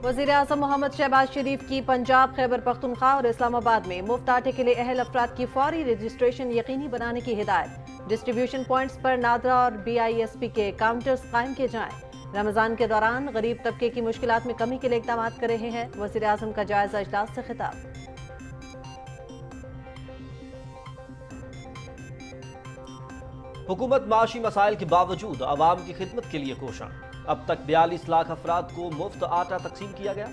वज़ीर आज़म मोहम्मद शहबाज शरीफ की पंजाब, खैबर पख्तूनख्वा और इस्लामाबाद में मुफ्त आटे के लिए अहल अफराद की फौरी रजिस्ट्रेशन यकीनी बनाने की हिदायत। डिस्ट्रीब्यूशन पॉइंट्स पर नादरा और BISP के काउंटर्स कायम किए जाएं। रमजान के दौरान गरीब तबके की मुश्किलात में कमी के लिए इक़दाम कर रहे हैं। वज़ीर आज़म का जायजा इजलास से खिताब। हुकूमत माशी मसाइल के बावजूद आवाम की खिदमत के लिए कोशां। अब तक 42 लाख अफराद को मुफ्त आटा तकसीम किया गया।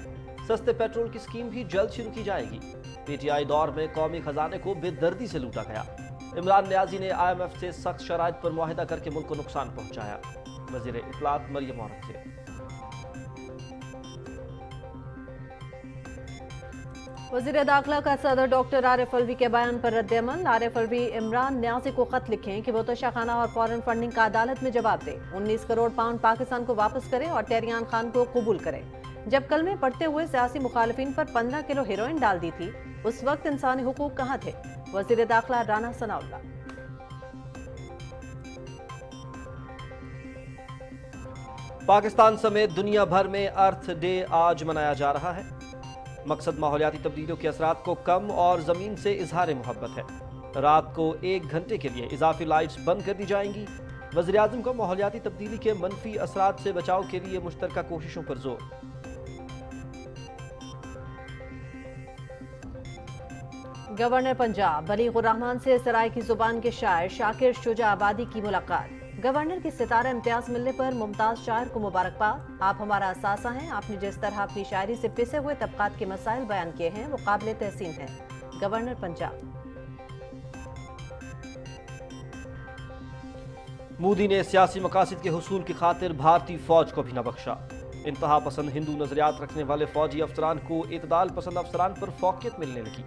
सस्ते पेट्रोल की स्कीम भी जल्द शुरू की जाएगी। PTI दौर में कौमी खजाने को बेदर्दी से लूटा गया। इमरान नियाजी ने IMF से सख्त शराइत पर मुआहिदा करके मुल्क को नुकसान पहुंचाया। वज़ीर इत्तलात मरियम औरत से वज़ीर दाखिला का सदर डॉक्टर आरिफ अलवी के बयान पर रद्द-ए-अमल। आरिफ अलवी इमरान नियाज़ी को खत लिखें कि वो तोशाखाना और फॉरेन फंडिंग का अदालत में जवाब दे। 19 करोड़ पाउंड पाकिस्तान को वापस करे और टेरियान खान को कबूल करे। जब कलमे पढ़ते हुए सियासी मुखालिफिन पर 15 किलो हेरोइन डाल दी थी, उस वक्त इंसानी हुकूक कहाँ थे? वज़ीर दाखिला राना सनाउल्लाह। पाकिस्तान समेत दुनिया भर में अर्थ डे आज मनाया जा रहा है। मकसद माहौलियाती तब्दीलियों के असरात को कम और ज़मीन से इजहार मोहब्बत है। रात को 1 घंटे के लिए इजाफी लाइट्स बंद कर दी जाएंगी। वज़ीर आज़म का माहौलियाती तब्दीली के मनफी असरात से बचाव के लिए मुश्तरका कोशिशों पर जोर। गवर्नर पंजाब बलीगुर रहमान से सराय की जुबान के शायर शाकिर शुजा आबादी की मुलाकात। गवर्नर की सितारा इम्तियाज मिलने पर मुमताज शायर को मुबारकबाद। आप हमारा असासा हैं। आपने जिस तरह अपनी शायरी से पिसे हुए तबकात के मसाइल बयान किए हैं वो काबिल तहसीन है। गवर्नर पंजाब। मोदी ने सियासी मकासद के हुसूल की खातिर भारतीय फौज को भी न बख्शा। इंतहा पसंद हिंदू नजरियात रखने वाले फौजी अफसरान को इतदाल पसंद अफसरान पर फौकियत मिलने लगी।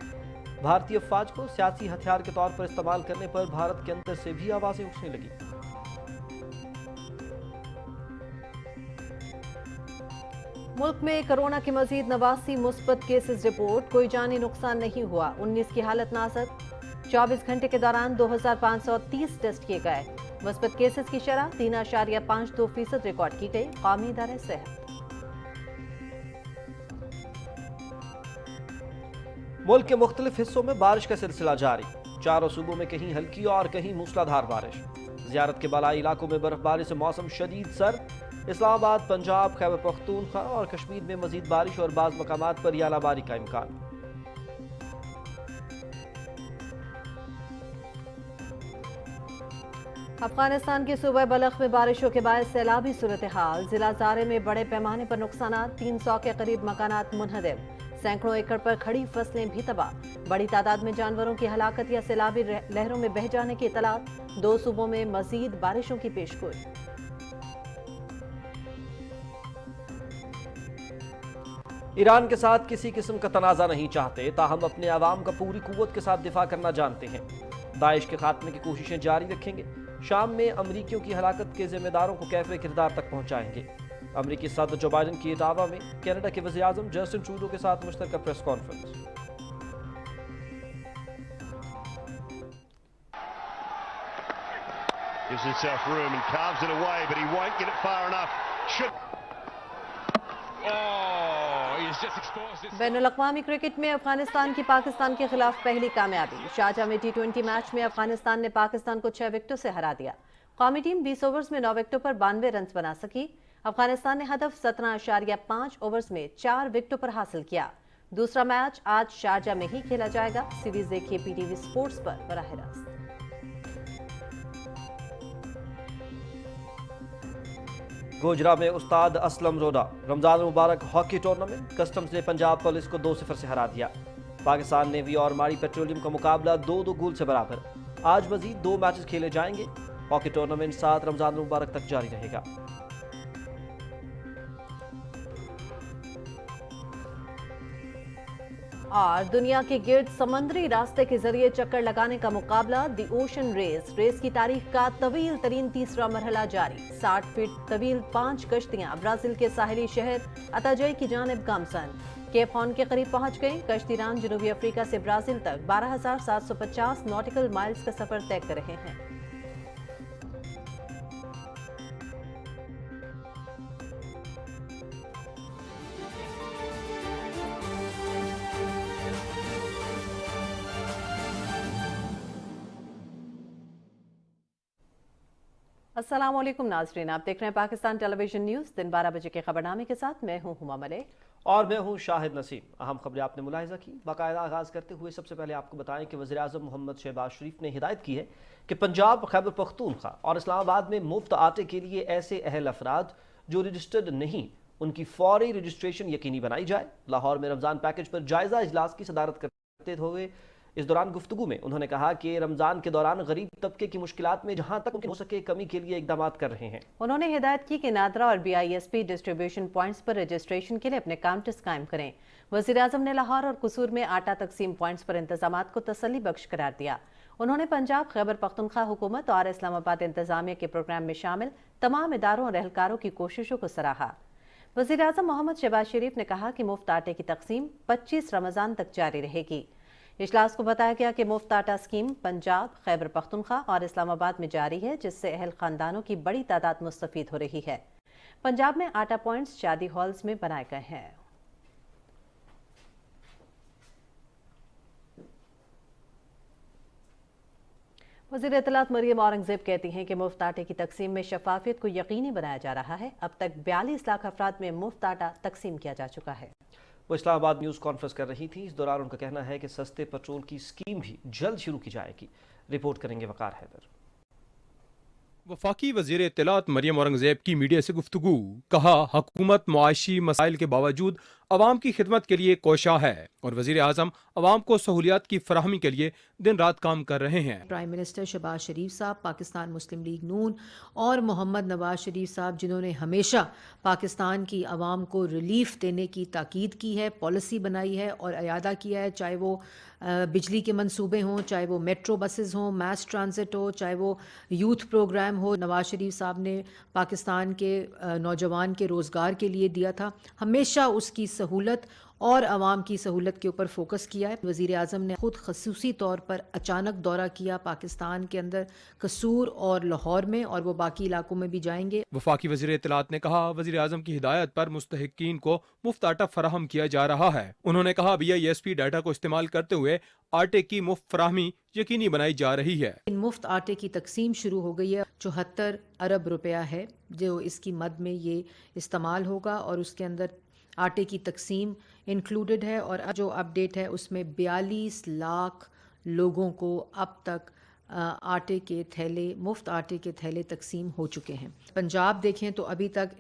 भारतीय फौज को सियासी हथियार के तौर पर इस्तेमाल करने पर भारत के अंदर से भी आवाजें उठने लगी। मुल्क में कोरोना के मजीद 89 मुस्बत केसेस रिपोर्ट। कोई जानी नुकसान नहीं हुआ। 19 की हालत नाजुक। 24 घंटे के दौरान 2530 टेस्ट किए गए। मुस्बत केसेस की शरह 3.52% रिकॉर्ड की गई। कौमी इदारे सेहत। मुल्क के मुख्तलिफ हिस्सों में बारिश का सिलसिला जारी। चारों सूबों में कहीं हल्की और कहीं मूसलाधार बारिश। ज़ियारत के बालाई इलाकों में बर्फबारी से मौसम शदीद सर्द। इस्लामाबाद, पंजाब, खैबर पख्तूनख्वा और कश्मीर में मजीद बारिश और बाज़ मकामात पर यालाबारी का इम्कान। अफगानिस्तान के सूबे बलख में बारिशों के बाद सैलाबी सूरत हाल। जिला ज़ारे में बड़े पैमाने पर नुकसान। 300 के करीब मकानात मुनहदम। सैकड़ों एकड़ पर खड़ी फसलें भी तबाह। बड़ी तादाद में जानवरों की हलाकत या सैलाबी लहरों में बह जाने की इतलात। 2 सूबों में मजीद बारिशों की पेशगोई। ईरान के साथ किसी किस्म का तनाज़ा नहीं चाहते, ताहम अपने अवाम का पूरी कुव्वत के साथ दिफा करना जानते हैं। दाइश के खात्मे की कोशिशें जारी रखेंगे। शाम में अमरीकियों की हलाकत के जिम्मेदारों को कैफे किरदार तक पहुंचाएंगे। अमरीकी सदर जो बाइडन की इटावा में कनाडा के वज़ीर आज़म जस्टिन ट्रूडो के साथ मुश्तरका press conference. Gives himself room and carves it away, but he won't get it far enough. बैनुल-अक़वामी क्रिकेट में अफगानिस्तान की पाकिस्तान के खिलाफ पहली कामयाबी। शारजाह में T20 मैच में अफगानिस्तान ने पाकिस्तान को 6 विकेटों से हरा दिया। कौमी टीम 20 ओवर्स में 9 विकेटों पर 92 रन बना सकी। अफगानिस्तान ने हदफ 17.5 ओवर्स में 4 विकेटों पर हासिल किया। दूसरा मैच आज शारजाह में ही खेला जाएगा। सीरीज देखिए PTV स्पोर्ट्स पर बराह रास्त। गोजरा में उस्ताद असलम रोडा रमजान मुबारक हॉकी टूर्नामेंट। कस्टम्स ने पंजाब पुलिस को 2-0 से हरा दिया। पाकिस्तान नेवी और माड़ी पेट्रोलियम का मुकाबला 2-2 गोल से बराबर। आज मजीद 2 मैचेस खेले जाएंगे। हॉकी टूर्नामेंट 7 रमजान मुबारक तक जारी रहेगा। और दुनिया के गिर्द समुद्री रास्ते के जरिए चक्कर लगाने का मुकाबला दी ओशन रेस की तारीख का तवील तरीन तीसरा मरहला जारी। 60 फीट तवील 5 कश्तियां ब्राजील के साहिली शहर अताजई की जानिब गामसन केप हॉर्न के करीब पहुंच गई। कश्तीरान जनूबी अफ्रीका से ब्राजील तक 12,750 नॉटिकल माइल्स का सफर तय कर रहे हैं। अस्सलाम वालेकुम नाजरीन, आप देख रहे हैं पाकिस्तान टेलीविजन न्यूज़। दिन 12 बजे के खबरनामे के साथ मैं हूं हुमा मलिक और मैं हूं शाहिद नसीम। अहम खबरें आपने मुलाहिजा की। बाकायदा आगाज़ करते हुए सबसे पहले आपको बताएं कि वज़ीर-ए-आज़म मोहम्मद शहबाज शरीफ ने हिदायत की है कि पंजाब, खैबर पख्तूनख्वा और इस्लामाबाद में मुफ्त आटे के लिए ऐसे अहल अफराद जो रजिस्टर्ड नहीं, उनकी फौरी रजिस्ट्रेशन यकीनी बनाई जाए। लाहौर में रमज़ान पैकेज पर जायज़ा इजलास की सदारत करते हुए इस दौरान गुफ्तगू में उन्होंने कहा कि रमजान के दौरान गरीब तबके की मुश्किलात में जहां तक मुमकिन हो सके कमी के लिए इकदाम कर रहे हैं। उन्होंने हिदायत की कि नादरा और BISP डिस्ट्रीब्यूशन पॉइंट्स पर रजिस्ट्रेशन के लिए अपने काउंटर्स कायम करें। वज़ीर-ए-आज़म ने लाहौर और कसूर में आटा तकसीम पॉइंट्स पर इंतजामात को तसल्ली बख्श करार दिया। उन्होंने पंजाब, खैबर पख्तूनख्वा हुकूमत और इस्लामाबाद इंतजामिया के प्रोग्राम में शामिल तमाम इदारों और एहलकारों की कोशिशों को सराहा। वज़ीर-ए-आज़म मोहम्मद शहबाज शरीफ ने कहा कि मुफ्त आटे की तकसीम 25 रमज़ान तक जारी रहेगी। इजलास को बताया गया कि मुफ्त आटा स्कीम पंजाब, खैबर पख्तूनख्वा और इस्लामाबाद में जारी है, जिससे अहल खानदानों की बड़ी तादाद मुस्तफीद हो रही है। पंजाब में आटा पॉइंट्स शादी हॉल्स में बनाए गए हैं। वज़ीर इत्तलात मरियम औरंगज़ेब कहती हैं कि मुफ्त आटे की तकसीम में शफाफियत को यकीनी बनाया जा रहा है। अब तक 42 लाख अफराद में मुफ्त आटा तकसीम किया जा चुका है। वो इस्लामाबाद न्यूज़ कॉन्फ्रेंस कर रही थी। इस दौरान उनका कहना है कि सस्ते पेट्रोल की स्कीम भी जल्द शुरू की जाएगी। रिपोर्ट करेंगे वकार हैदर। वफाकी वज़ीर इत्तलात मरियम औरंगज़ेब की मीडिया से गुफ्तगू। कहा, हुकूमत मुआशी मसाइल के बावजूद अवाम की खिदमत के लिए कोशा है और वज़ीर आज़म अवाम को सहूलियात की फराहमी के लिए दिन रात काम कर रहे हैं। प्राइम मिनिस्टर शहबाज शरीफ साहब, पाकिस्तान मुस्लिम लीग नून और मोहम्मद नवाज शरीफ साहब, जिन्होंने हमेशा पाकिस्तान की आवाम को रिलीफ देने की ताकीद की है, पॉलिसी बनाई है और अयादा किया है, चाहे वो बिजली के मंसूबे हों, चाहे वो मेट्रो बसेस हों, मैस ट्रांजिट हो, चाहे वो यूथ प्रोग्राम हो। नवाज शरीफ साहब ने पाकिस्तान के नौजवान के रोज़गार के लिए दिया था, हमेशा उसकी सहूलत और आवाम की सहूलत के ऊपर फोकस किया है। वज़ीर आज़म ने खुद खसूसी तौर पर अचानक दौरा किया पाकिस्तान के अंदर, कसूर और लाहौर में, और वो बाकी इलाकों में भी जाएंगे। वफाकी वज़ीर इत्तलात ने कहा, वज़ीर आज़म की हिदायत पर मुस्तहिकीन को मुफ्त आटा फराहम किया जा रहा है। उन्होंने कहा, BISP डाटा को इस्तेमाल करते हुए आटे की मुफ्त फराहमी यकीनी बनाई जा रही है। मुफ्त आटे की तकसीम शुरू हो गई है। 74 अरब रुपया है जो इसकी मद में ये इस्तेमाल होगा और उसके अंदर आटे की तकसीम इंक्लूडेड है। और जो अपडेट है उसमें 42 लाख लोगों को अब तक आटे के थैले, मुफ्त आटे के थैले तकसीम हो चुके हैं। पंजाब देखें तो अभी तक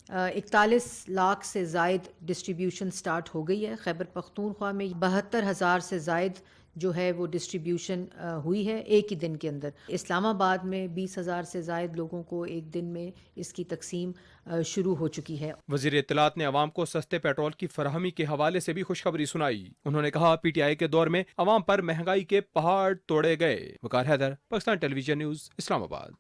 41 लाख से ज़ायद डिस्ट्रीब्यूशन स्टार्ट हो गई है। खैबर पख्तूनख्वा में 72,000 से ज़ायद जो है वो डिस्ट्रीब्यूशन हुई है एक ही दिन के अंदर। इस्लामाबाद में 20,000 से ज़ायद लोगों को एक दिन में इसकी तकसीम शुरू हो चुकी है। वज़ीर इत्तलात ने अवाम को सस्ते पेट्रोल की फराहमी के हवाले से भी खुशखबरी सुनाई। उन्होंने कहा, PTI के दौर में अवाम पर महंगाई के पहाड़ तोड़े गए। Waqar Haider, Pakistan television news, Islamabad.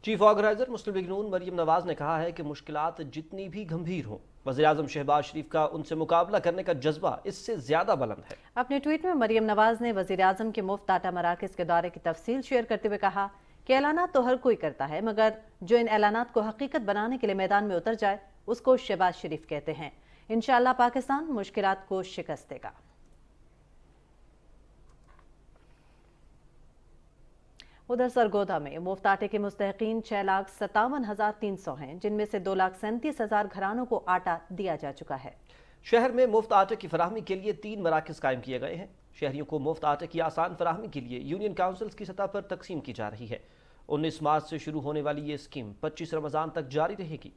Chief organiser Muslim League Noon Maryam Nawaz ने कहा है कि मुश्किलात जितनी भी गंभीर हों, वज़ीर-ए-आज़म शहबाज शरीफ का उनसे मुकाबला करने का जज्बा इससे ज्यादा बुलंद है। अपने ट्वीट में मरियम नवाज ने वज़ीर-ए-आज़म के मुफ्त आटा मराकज़ के दौरे की तफसील शेयर करते हुए कहा कि ऐलानात तो हर कोई करता है, मगर जो इन ऐलानात को हकीकत बनाने के लिए मैदान में उतर जाए उसको शहबाज शरीफ कहते हैं। इंशाअल्लाह पाकिस्तान मुश्किलात को शिकस्त देगा। उधर सरगोधा में मुफ्त आटे के मुस्तहिकीन 6,57,300 हैं, जिनमें से 2,37,000 घरानों को आटा दिया जा चुका है। शहर में मुफ्त आटे की फराहमी के लिए 3 मराकज़ कायम किए गए हैं। शहरियों को मुफ्त आटे की आसान फराहमी के लिए यूनियन काउंसिल्स की सतह पर तकसीम की जा रही है। 19 मार्च से शुरू होने वाली ये स्कीम 25 रमज़ान तक जारी रहेगी।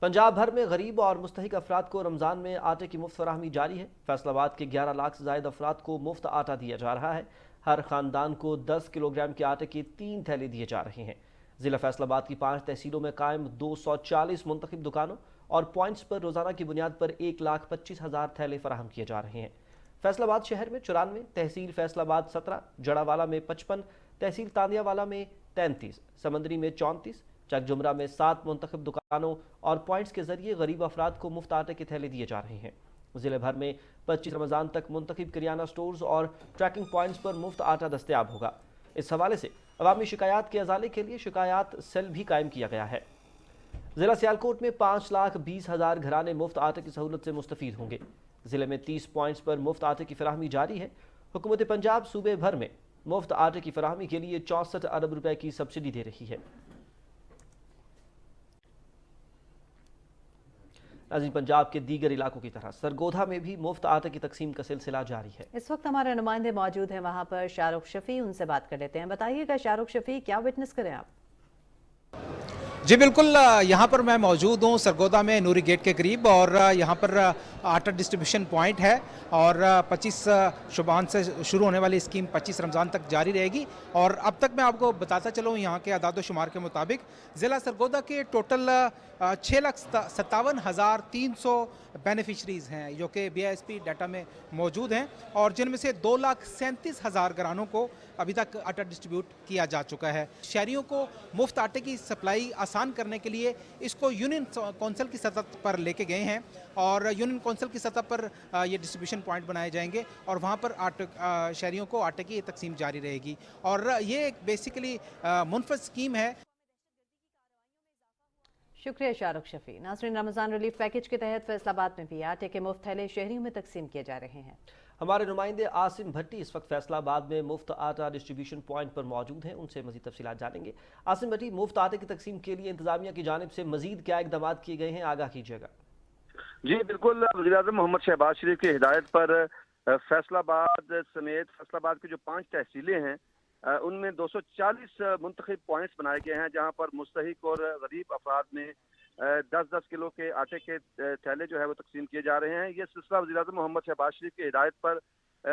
पंजाब भर में गरीब और मुस्तहिक अफराद को रमज़ान में आटे की मुफ्त फराहमी जारी है। फैसलाबाद के 11 लाख से ज़ायद अफराद को मुफ्त आटा दिया जा रहा है। हर खानदान को 10 किलोग्राम के आटे के 3 थैले दिए जा रहे हैं। ज़िला फैसलाबाद की 5 तहसीलों में कायम 240 मुंतखब दुकानों और पॉइंट्स पर रोज़ाना की बुनियाद पर 1,25,000 थैले फराहम किए जा रहे हैं। फैसलाबाद शहर में 94, तहसील फैसलाबाद 17, जड़ावाला में 55, तहसील तांदियावाला में 33, समंदरी में 34, चकजुमरा में 7 मुंतखब दुकानों और पॉइंट्स के जरिए गरीब अफराद को मुफ्त आटे के थैले दिए जा रहे हैं। ज़िले भर में 25 रमज़ान तक मुंतखब करियाना स्टोर्स और ट्रैकिंग पॉइंट्स पर मुफ्त आटा दस्तयाब होगा। इस हवाले से अवामी शिकायत के अजाले के लिए शिकायत सेल भी कायम किया गया है। ज़िला सियालकोट में 5,20,000 घराने मुफ्त आटे की सहूलत से मुस्तफ़ीद होंगे। ज़िले में 30 पॉइंट्स पर मुफ्त आटे की फराहमी जारी है। हुकूमत पंजाब सूबे भर में मुफ्त आटे की फराहमी के लिए 64 अरब रुपए की सब्सिडी दे रही है। नाज़रीन, पंजाब के दीगर इलाकों की तरह सरगोधा में भी मुफ्त आटे की तकसीम का सिलसिला जारी है। इस वक्त हमारे नुमाइंदे मौजूद हैं वहां पर, शाहरुख शफी, उनसे बात कर लेते हैं। बताइएगा शाहरुख शफी, क्या विटनेस करें आप? जी बिल्कुल, यहाँ पर मैं मौजूद हूँ सरगोधा में नूरी गेट के करीब, और यहाँ पर आटा डिस्ट्रीब्यूशन पॉइंट है और 25 शुबान से शुरू होने वाली स्कीम 25 रमज़ान तक जारी रहेगी। और अब तक मैं आपको बताता चलूँ, यहाँ के आदाद शुमार के मुताबिक ज़िला सरगोधा के टोटल 6,57,300 बेनिफिशरीज़ हैं जो कि BISP डाटा में मौजूद हैं, और जिनमें से 2,37,000 घरानों को अभी तक आटा डिस्ट्रीब्यूट किया जा चुका है। शहरियों को मुफ्त आटे की सप्लाई आसान करने के लिए इसको यूनियन कौंसिल की सतह पर लेके गए हैं, और यूनियन कौंसिल की सतह पर ये डिस्ट्रीब्यूशन पॉइंट बनाए जाएंगे और वहाँ पर शहरियों को आटे की तकसीम जारी रहेगी। और ये एक बेसिकली मुनफरद स्कीम है। शुक्रिया शाहरुख शफी। नाज़रीन, रमज़ान रिलीफ पैकेज के तहत फैसलाबाद में भी आटे के मुफ्त थैले शहरियों में तकसीम किए जा रहे हैं। हमारे नुमाइंदे आसिम भट्टी इस वक्त फैसलाबाद में मुफ्त आटा डिस्ट्रीब्यूशन पॉइंट पर मौजूद हैं, उनसे मजीद तफसीलात जानेंगे। आसिम भट्टी, मुफ्त आटे की तकसीम के लिए इंतजामिया की जानिब से मजीद क्या इकदाम किए गए हैं, आगाह कीजिएगा। जी बिल्कुल, वज़ीर-ए-आज़म मोहम्मद शहबाज शरीफ की हिदायत पर फैसलाबाद समेत फैसलाबाद की जो 5 तहसीलें हैं उनमें 240 मुंतखब पॉइंट्स बनाए गए हैं, जहां पर मुस्तहिक और गरीब अफराद में 10-10 किलो के आटे के थैले जो है वो तकसीम किए जा रहे हैं। ये सिलसिला वज़ीर-ए-आज़म मोहम्मद शहबाज शरीफ की हिदायत पर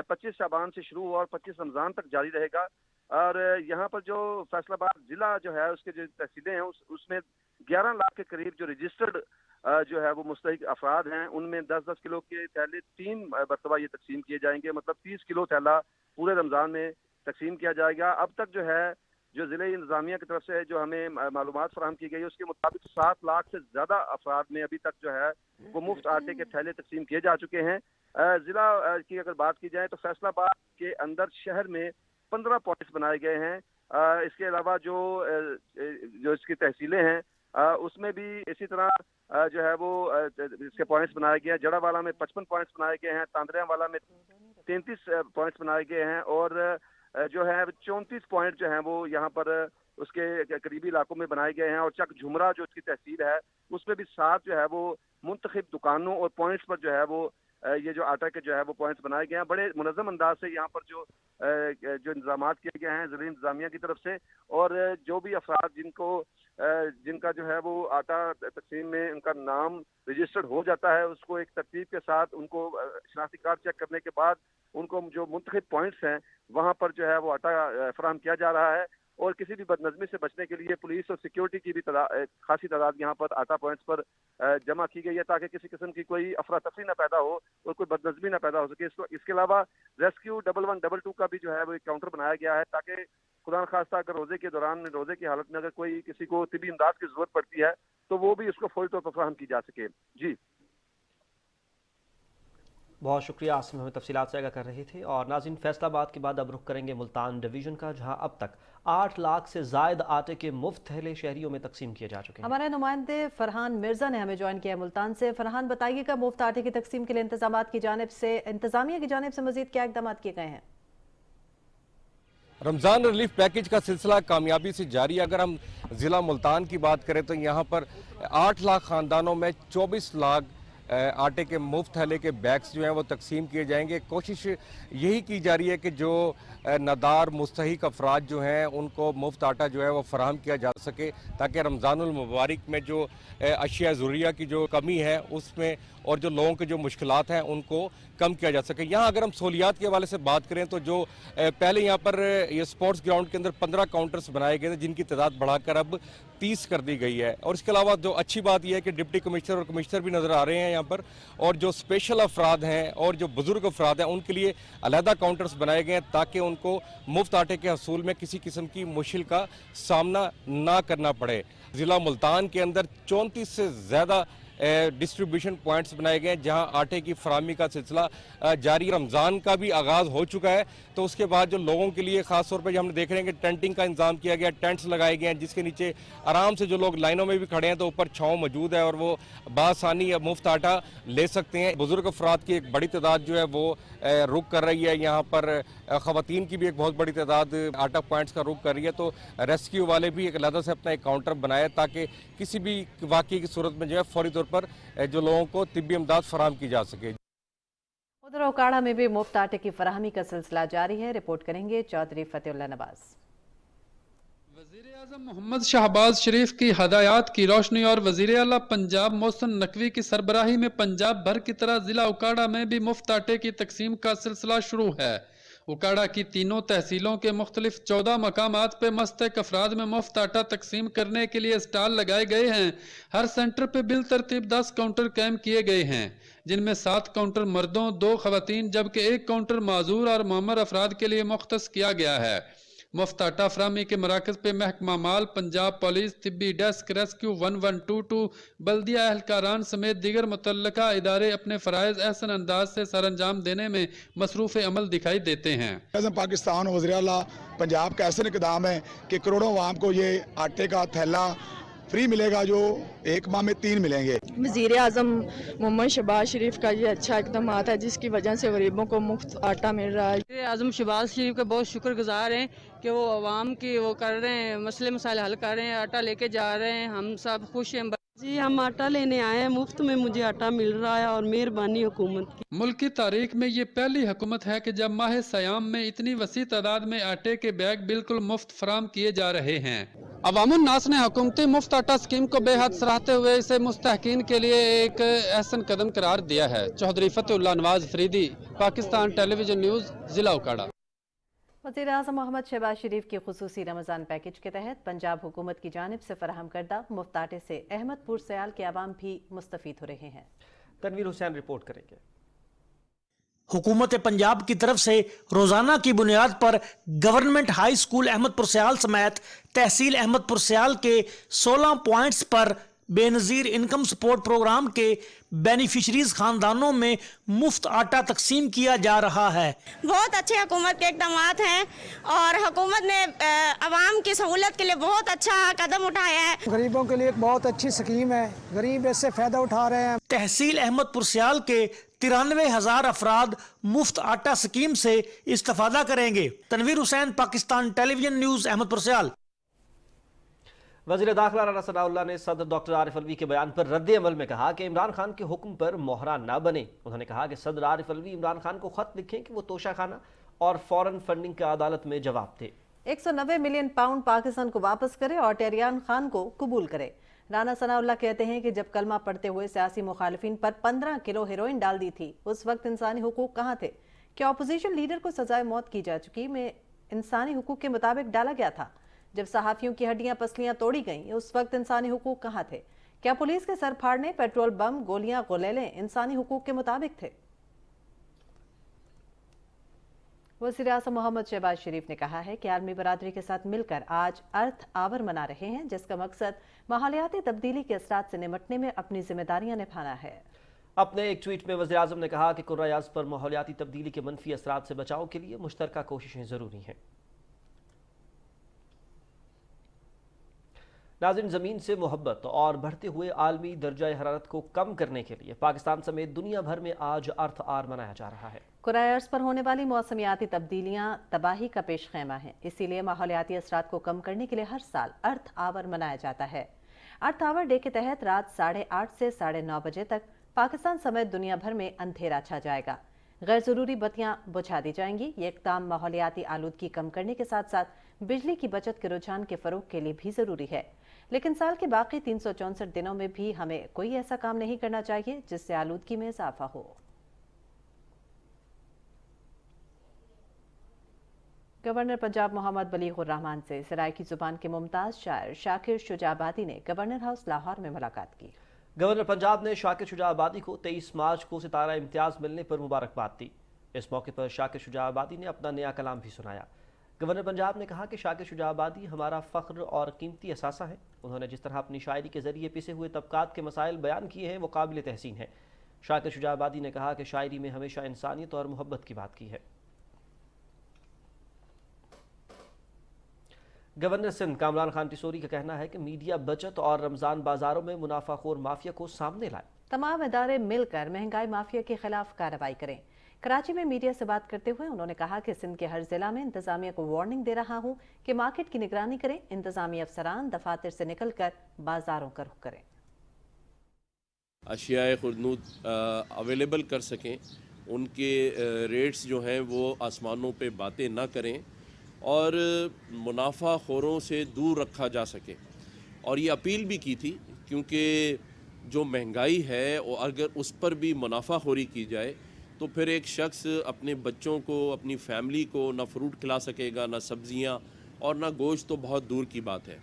25 शाबान से शुरू हुआ और 25 रमज़ान तक जारी रहेगा। और यहाँ पर जो फैसलाबाद जिला जो है उसके जो तहसीलें हैं उसमें 11 लाख के करीब जो रजिस्टर्ड जो है वो मुस्तहिक अफराद हैं, उनमें 10-10 किलो के थैले 3 मरतबा ये तकसीम किए जाएंगे, मतलब 30 किलो थैला पूरे रमज़ान में तकसीम किया जाएगा। अब तक जो है जो ज़िले इंतज़ामिया की तरफ से जो हमें मालूमात फराहम की गई है उसके मुताबिक 7 लाख से ज़्यादा अफराद में अभी तक जो है वो मुफ्त आटे के थैले तकसीम किए जा चुके हैं। ज़िला की अगर बात की जाए तो फैसलाबाद के अंदर शहर में 15 पॉइंट्स बनाए गए हैं। इसके अलावा जो इसकी तहसीलें हैं उसमें भी इसी तरह जो है वो इसके पॉइंट्स बनाए गए हैं। जड़ावाला में 55 पॉइंट्स बनाए गए हैं, तांदरियावाला में 33 पॉइंट्स बनाए गए हैं, और जो है 34 पॉइंट जो हैं वो यहाँ पर उसके करीबी इलाकों में बनाए गए हैं। और चक झुमरा जो उसकी तहसील है उसमें भी 7 जो है वो मुंतखब दुकानों और पॉइंट्स पर जो है वो ये जो आटा के जो है वो पॉइंट्स बनाए गए हैं। बड़े मुनज़्ज़म अंदाज से यहाँ पर जो इंतजामात किए गए हैं ज़िला इंतज़ामिया की तरफ से, और जो भी अफराद जिनका जो है वो आटा तकसीम में उनका नाम रजिस्टर्ड हो जाता है उसको एक तरतीब के साथ उनको शनाख्ती कार्ड चेक करने के बाद उनको जो मुंतखब पॉइंट्स हैं वहाँ पर जो है वो आटा फराहम किया जा रहा है। और किसी भी बदनज़मी से बचने के लिए पुलिस और सिक्योरिटी की भी खासी तादाद यहाँ पर आटा पॉइंट्स पर जमा की गई है ताकि किसी किस्म की कोई अफरा तफरी ना पैदा हो और कोई बदनज़मी ना पैदा हो सके। इसके अलावा रेस्क्यू 1122 का भी जो है वो एक काउंटर बनाया गया है ताकि खुदा न खास्ता अगर रोज़े के दौरान रोज़े की हालत में अगर कोई किसी को तिबी इमदाद की ज़रूरत पड़ती है तो वो भी उसको फौरी तौर पर फराहम की जा सके। जी बहुत शुक्रिया आसिम, हमें तफसीलात से आगाह कर रहे थे। और नाज़रीन, फैसलाबाद के बाद अब रुख करेंगे मुल्तान डिवीज़न का, जहां अब तक 8 लाख से ज़ायद आटे के मुफ्त थैले शहरियों में तकसीम किए जा चुके हैं। हमारे नुमाइंदे फरहान मिर्जा ने हमें ज्वाइन किया मुल्तान से। फरहान, बताइएगा मुफ्त आटे की तकसीम के लिए इंतजामिया की जानिब से मजीद क्या इकदाम किए गए हैं? रमज़ान रिलीफ पैकेज का सिलसिला कामयाबी से जारी। अगर हम ज़िला मुल्तान की बात करें तो यहाँ पर 8 लाख ख़ानदानों में 24 लाख आटे के मुफ्त थैले के बैग्स जो हैं वो तकसीम किए जाएंगे। कोशिश यही की जा रही है कि जो नादार मुस्तहिक अफराद जो हैं उनको मुफ्त आटा जो है वो फराहम किया जा सके ताकि रमज़ानुल मुबारक में जो अशिया ज़रूरिया की जो कमी है उसमें और जो लोगों के जो मुश्किलात हैं उनको कम किया जा सके। यहाँ अगर हम सहूलियात के हवाले से बात करें तो जो पहले यहाँ पर ये स्पोर्ट्स ग्राउंड के अंदर 15 काउंटर्स बनाए गए थे जिनकी तादाद बढ़ाकर अब 30 कर दी गई है। और इसके अलावा जो अच्छी बात यह है कि डिप्टी कमिश्नर और कमिश्नर भी नज़र आ रहे हैं यहाँ पर, और जो स्पेशल अफराद हैं और जो बुजुर्ग अफराद हैं उनके लिए अलहदा काउंटर्स बनाए गए हैं ताकि उनको मुफ्त आटे के हसूल में किसी किस्म की मुश्किल का सामना ना करना पड़े। ज़िला मुल्तान के अंदर 34 से ज़्यादा डिस्ट्रीब्यूशन पॉइंट्स बनाए गए हैं जहां आटे की फराहमी का सिलसिला जारी। रमज़ान का भी आगाज़ हो चुका है, तो उसके बाद जो लोगों के लिए ख़ास तौर पर जो हमने देख रहे हैं कि टेंटिंग का इंतजाम किया गया, टेंट्स लगाए गए हैं जिसके नीचे आराम से जो लोग लाइनों में भी खड़े हैं तो ऊपर छाँव मौजूद है और वो बासानी मुफ्त आटा ले सकते हैं। बुजुर्ग अफराद की एक बड़ी तादाद जो है वो रुक कर रही है, यहाँ पर ख़वातीन की भी एक बहुत बड़ी तादाद आटा पॉइंट्स का रुक कर रही है। तो रेस्क्यू वाले भी एक अलग से अपना एक काउंटर बनाया ताकि किसी भी वाक़ये की सूरत में जो है फौरी तौर पर जो लोगों को तिब्बी इमदाद फराहम की जा सके। उधर ओकाड़ा में भी मुफ्त आटे की फराहमी का सिलसिला जारी है। रिपोर्ट करेंगे चौधरी फतेहुल्लाह नवाज। वज़ीर-ए-आज़म मोहम्मद शहबाज शरीफ की हदायत की रोशनी और वज़ीर आला पंजाब मोहसिन नकवी की सरबराही में पंजाब भर की तरह जिला उकाड़ा में भी मुफ्त आटे की तकसीम का सिलसिला शुरू है। उकाड़ा की तीनों तहसीलों के मुख्तलिफ 14 मकामात पे मस्तक अफराद में मुफ्त आटा तकसीम करने के लिए स्टॉल लगाए गए हैं। हर सेंटर पे बिल तरतीब 10 काउंटर कायम किए गए हैं, जिनमें 7 काउंटर मर्दों, 2 खवातीन जबकि 1 काउंटर माजूर और मामर अफराद के लिए मुख्तस किया गया है। मुफ्त आटा फराहमी के मराकज़ पे महकमा माल, पंजाब पुलिस, तिब्बी डेस्क, रेस्क्यू 1122, बल्दिया एहलकारान समेत दीगर मुतल्लका इदारे अपने फ़राइज़ एहसन अंदाज से सर अंजाम देने में मसरूफ़ अमल दिखाई देते हैं। पाकिस्तान और वज़ीर आला पंजाब का ऐसा इक़दाम है कि करोड़ों आवाम को ये आटे का थैला फ्री मिलेगा, जो एक माह में 3 मिलेंगे। वज़ीर आज़म मोहम्मद शहबाज शरीफ का ये अच्छा इक़दाम है जिसकी वजह से गरीबों को मुफ्त आटा मिल रहा है। वज़ीर आज़म शहबाज शरीफ के बहुत शुक्रगुजार हैं कि वो आवाम की वो कर रहे हैं, मसले मसाइल हल कर रहे हैं, आटा लेके जा रहे हैं। हम सब खुश हैं। जी हम आटा लेने आए हैं, मुफ्त में मुझे आटा मिल रहा है और मेहरबानी हुकूमत की। मुल्क की तारीख में ये पहली हुकूमत है कि जब माह सयाम में इतनी वसी तादाद में आटे के बैग बिल्कुल मुफ्त फराम किए जा रहे हैं। अवामुन नास ने हुकूमती मुफ्त आटा स्कीम को बेहद सराहते हुए इसे मुस्तहकीन के लिए एक अहसन कदम करार दिया है। चौधरी फतेहुल्लाह नवाज फरीदी, पाकिस्तान टेलीविजन न्यूज़, जिला उकाड़ा। वज़ीर आज़म मोहम्मद शहबाज शरीफ के खुसूसी रमज़ान पैकेज के तहत पंजाब हुकूमत की जानिब से फराहम करदा मुफ्त आटे से अहमदपुर सयाल के आवाम भी मुस्तफ़ीद हो रहे हैं। तनवीर हुसैन रिपोर्ट करेंगे। हुकूमत पंजाब की तरफ से रोजाना की बुनियाद पर government high school Ahmedpur Sial समेत तहसील अहमदपुर सयाल के 16 पॉइंट्स पर बेनज़ीर इनकम सपोर्ट प्रोग्राम के बेनिफिशरीज खानदानों में मुफ्त आटा तकसीम किया जा रहा है। बहुत अच्छे हुकूमत के इक़दाम हैं और हुकूमत ने आवाम की सहूलत के लिए बहुत अच्छा कदम उठाया है। गरीबों के लिए बहुत अच्छी स्कीम है, गरीब इससे फ़ायदा उठा रहे हैं। तहसील अहमदपुर सयाल के 93,000 अफराद मुफ्त आटा स्कीम से इस्तेफादा करेंगे। Tanveer Hussain, Pakistan television news, Ahmedpur Sial. वज़ीर दाखिला राना सनाउल्लाह ने सदर डॉक्टर आरिफ अलवी के बयान पर रद्द अमल में कहा कि इमरान खान के हुक्म पर मोहरा ना बने। उन्होंने कहा कि सदर आरिफ अलवी इमरान खान को खत लिखें कि वो तोशा खाना और फौरन फंडिंग का अदालत में जवाब दे। 190 मिलियन पाउंड पाकिस्तान को वापस करे और टेरियान खान को कबूल करे। राना सनाउल्लाह कहते हैं कि जब कलमा पढ़ते हुए सियासी मुखालिफिन पर 15 किलो हेरोइन डाल दी थी, उस वक्त इंसानी हुकूक कहाँ थे? क्या अपोजिशन लीडर को सजाए मौत की जा चुकी में इंसानी हुकूक के मुताबिक डाला गया था? जब सहाफियों की हड्डियां पसलियां तोड़ी गईं, उस वक्त इंसानी हुकूक कहाँ थे? क्या पुलिस के सर फाड़ने, पेट्रोल बम, गोलियां, गोलेले इंसानी हुकूक के मुताबिक थे? वज़ीर आज़म मोहम्मद शहबाज शरीफ ने कहा है कि आलमी बरादरी के साथ मिलकर आज अर्थ आवर मना रहे हैं, जिसका मकसद माहौलियाती तब्दीली के असरात से निपटने में अपनी जिम्मेदारियां निभाना है। अपने एक ट्वीट में वज़ीर आज़म ने कहा कि कुर्रायाज़ पर माहौलियाती तब्दीली के मनफी असरात से बचाव के लिए मुश्तरका कोशिशें ज़रूरी हैं। नाज़रीन, ज़मीन से मोहब्बत और बढ़ते हुए आलमी दर्जा हरारत को कम करने के लिए पाकिस्तान समेत दुनिया भर में आज अर्थ आर मनाया जा रहा है। कुरायर्स पर होने वाली मौसमियाती तब्दीलियां तबाही का पेश खैमा है, इसीलिए माहौलियाती असरात को कम करने के लिए हर साल अर्थ आवर मनाया जाता है। अर्थ आवर डे के तहत रात 8:30 से 9:30 बजे तक पाकिस्तान समेत दुनिया भर में अंधेरा छा जाएगा, गैर जरूरी बत्तियां बुझा दी जाएंगी। ये इक़दाम माहौलियाती आलूदगी कम करने के साथ साथ बिजली की बचत के रुझान के फरोग के लिए भी जरूरी है। लेकिन साल के बाकी 364 दिनों में भी हमें कोई ऐसा काम नहीं करना चाहिए जिससे आलूदगी में इजाफा हो। गवर्नर पंजाब मोहम्मद बलीगुर रहमान से सराइकी जुबान के मुमताज शायर शाकिर शुजाबादी ने गवर्नर हाउस लाहौर में मुलाकात की। गवर्नर पंजाब ने शाकिर शुजाबादी को 23 मार्च को सितारा इम्तियाज मिलने पर मुबारकबाद दी। इस मौके पर शाकिर शुजाबादी ने अपना नया कलाम भी सुनाया। گورنر پنجاب نے کہا کہ شاکر شجاع آبادی ہمارا فخر اور قیمتی اثاثہ ہے. انہوں نے جس طرح اپنی شاعری کے ذریعے پسے ہوئے طبقات کے مسائل بیان کیے ہیں وہ قابل تحسین ہے. شاکر شجاع آبادی نے کہا کہ شاعری میں ہمیشہ انسانیت اور محبت کی بات کی ہے. گورنر سندھ کامران خان ٹسوری کا کہنا ہے کہ میڈیا بچت اور رمضان بازاروں میں منافع خور مافیا کو سامنے لائے. تمام ادارے مل کر مہنگائی مافیا کے خلاف کارروائی کریں. کراچی میں میڈیا سے بات کرتے ہوئے انہوں نے کہا کہ سندھ کے ہر ضلع میں انتظامیہ کو وارننگ دے رہا ہوں کہ مارکیٹ کی نگرانی کریں. انتظامی افسران دفاتر سے نکل کر بازاروں کا رخ کریں. اشیاء خردنود اویلیبل کر سکیں, ان کے ریٹس جو ہیں وہ آسمانوں پہ باتیں نہ کریں اور منافع خوروں سے دور رکھا جا سکے. اور یہ اپیل بھی کی تھی کیونکہ جو مہنگائی ہے اگر اس پر بھی منافع خوری کی جائے تو پھر ایک شخص اپنے بچوں کو, اپنی فیملی کو نہ فروٹ کھلا سکے گا, نہ سبزیاں اور نہ گوشت, تو بہت دور کی بات ہے.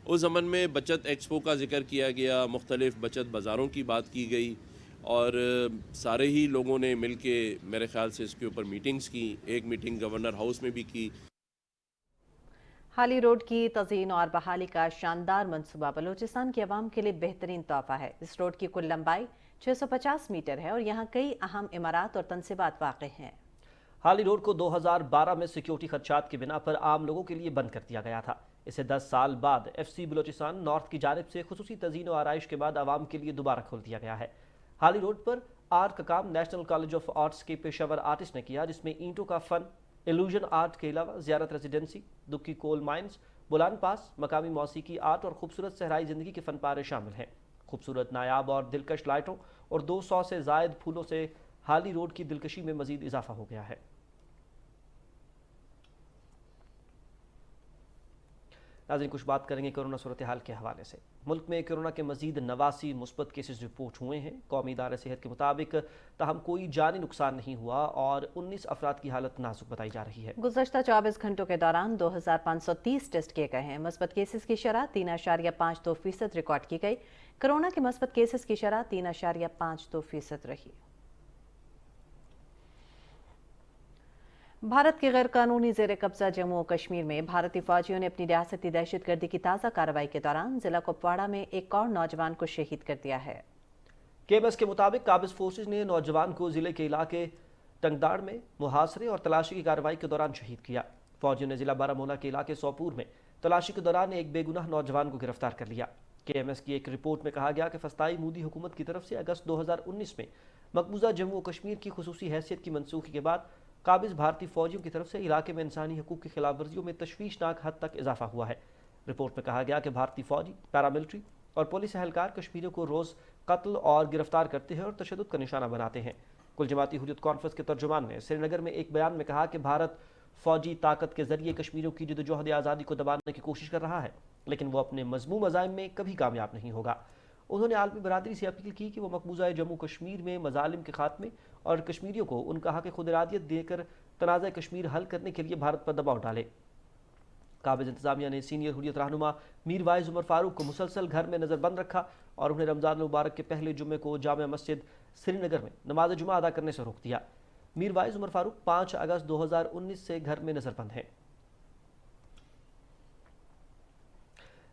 اس زمن میں بچت ایکسپو کا ذکر کیا گیا, مختلف بچت بازاروں کی بات کی گئی اور سارے ہی لوگوں نے مل کے میرے خیال سے اس کے اوپر میٹنگز کی. ایک میٹنگ گورنر ہاؤس میں بھی کی. حالی روڈ کی تزئین اور بحالی کا شاندار منصوبہ بلوچستان کی عوام کے لیے بہترین تحفہ ہے. اس روڈ کی کل لمبائی 650 میٹر ہے اور یہاں کئی اہم عمارات اور تنصیبات واقع ہیں. حالی روڈ کو 2012 میں سیکیورٹی خدشات کی بنا پر عام لوگوں کے لیے بند کر دیا گیا تھا. اسے 10 سال بعد ایف سی بلوچستان نارتھ کی جانب سے خصوصی تزئین و آرائش کے بعد عوام کے لیے دوبارہ کھول دیا گیا ہے. حالی روڈ پر آرٹ کا کام نیشنل کالج آف آرٹس کے پیشہ ور آرٹسٹ نے کیا, جس میں اینٹوں کا فن, ایلوژن آرٹ کے علاوہ زیارت ریزیڈنسی, دکی کول مائنز, بولان پاس, مقامی موسیقی آرٹ اور خوبصورت صحرائی زندگی کے فن پارے شامل ہیں. خوبصورت, نایاب اور دلکش لائٹوں اور 200 سے زائد پھولوں سے حالی روڈ کی دلکشی میں مزید اضافہ ہو گیا ہے. ناظرین, کچھ بات کریں گے کورونا صورتحال کے حوالے سے. ملک میں کورونا کے مزید 89 مثبت کیسز رپورٹ ہوئے ہیں. قومی ادارہ صحت کے مطابق تاہم کوئی جانی نقصان نہیں ہوا اور 19 افراد کی حالت نازک بتائی جا رہی ہے. گزشتہ 24 گھنٹوں کے دوران 2530 ٹیسٹ کیے گئے ہیں. مثبت کیسز کی شرح 3.52% ریکارڈ کی گئی. کورونا کے مثبت کیسز کی شرح 3.52% رہی. بھارت کے غیر قانونی زیر قبضہ جموں و کشمیر میں بھارتی فوجیوں نے اپنی ریاستی دہشت گردی کی تازہ کارروائی کے دوران ضلع کپواڑہ میں ایک اور نوجوان کو شہید کر دیا ہے. کے ایم ایس کے مطابق قابض فورسز نے نوجوان کو ضلع کے علاقے ٹنگداڑ میں محاصرے اور تلاشی کی کارروائی کے دوران شہید کیا. فوجیوں نے ضلع بارہمولہ کے علاقے سوپور میں تلاشی کے دوران ایک بے گناہ نوجوان کو گرفتار کر لیا. کے ایم ایس کی ایک رپورٹ میں کہا گیا کہ فسطائی مودی حکومت کی طرف سے اگست 2019 میں مقبوضہ جموں و کشمیر کی خصوصی حیثیت کی منسوخی کے بعد قابض بھارتی فوجیوں کی طرف سے علاقے میں انسانی حقوق کی خلاف ورزیوں میں تشویشناک حد تک اضافہ ہوا ہے. رپورٹ میں کہا گیا کہ بھارتی فوجی, پیراملٹری اور پولیس اہلکار کشمیریوں کو روز قتل اور گرفتار کرتے ہیں اور تشدد کا نشانہ بناتے ہیں. کل جماعتی حریت کانفرنس کے ترجمان نے سری نگر میں ایک بیان میں کہا کہ بھارت فوجی طاقت کے ذریعے کشمیریوں کی جدوجہد آزادی کو دبانے کی کوشش کر رہا ہے, لیکن وہ اپنے مذموم عزائم میں کبھی کامیاب نہیں ہوگا. انہوں نے عالمی برادری سے اپیل کی کہ وہ مقبوضہ جموں کشمیر میں مظالم کے خاتمے اور کشمیریوں کو ان کا حق خود ارادیت دے کر تنازع کشمیر حل کرنے کے لیے بھارت پر دباؤ ڈالے. قابض انتظامیہ نے سینئر حریت رہنما میر وائز عمر فاروق کو مسلسل گھر میں نظر بند رکھا اور انہیں رمضان المبارک کے پہلے جمعے کو جامع مسجد سری نگر میں نماز جمعہ ادا کرنے سے روک دیا. میر وائز عمر فاروق 5 اگست 2019 سے گھر میں نظر بند ہیں.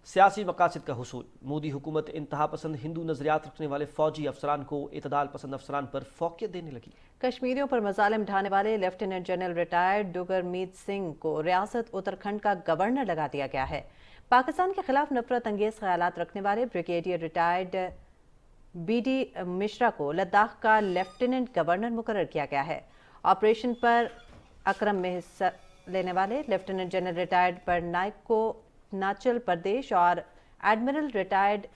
سیاسی مقاصد کا حصول. مودی حکومت انتہا پسند ہندو نظریات رکھنے والے فوجی افسران کو اعتدال پسند افسران پر فوقیت دینے لگی. کشمیریوں پر مظالم ڈھانے والے لیفٹیننٹ جنرل ریٹائرڈ ڈگر میت سنگھ کو ریاست اتراکھنڈ کا گورنر لگا دیا گیا ہے. پاکستان کے خلاف نفرت انگیز خیالات رکھنے والے brigadier retired B D Mishra کو لداخ کا لیفٹیننٹ گورنر مقرر کیا گیا ہے. آپریشن پر اکرم میں حصہ لینے والے لیفٹیننٹ جنرل ریٹائرڈ پر نائک کو ناچل پردیش اور ایڈمرل ریٹائرڈ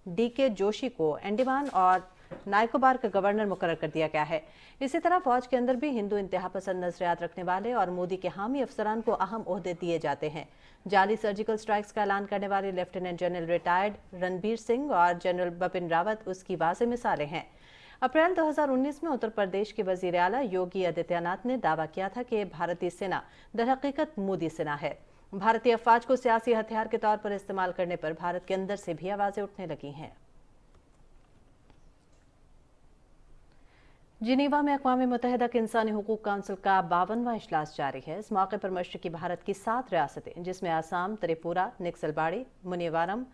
ڈی کے جوشی کو انڈیمان اور نائکوبار کا گورنر مقرر کر دیا گیا ہے. اسی طرح فوج کے اندر بھی ہندو انتہا پسند نظریات رکھنے والے اور مودی کے حامی افسران کو اہم عہدے دیے جاتے ہیں. جعلی سرجیکل سٹرائکس کا اعلان کرنے والے lieutenant general retired Ranbir Singh اور جنرل بپن راوت اس کی واضح مثالیں ہیں. اپریل 2019 میں اتر پردیش کے وزیر اعلیٰ یوگی آدتیہ ناتھ نے دعویٰ کیا تھا کہ بھارتی سینا در حقیقت مودی سینا ہے. بھارتی افواج کو سیاسی ہتھیار کے طور پر استعمال کرنے پر بھارت کے اندر سے بھی آوازیں اٹھنے لگی ہیں. जिनेवा में अक़वाम मुत्तहिदा के इंसानी हुकूक काउंसिल का 52वां इजलास जारी है। इस मौके पर मशरक़ी भारत की 7 रियासतें जिसमें आसाम, त्रिपुरा, नक्सलबाड़ी, मुनीवारम,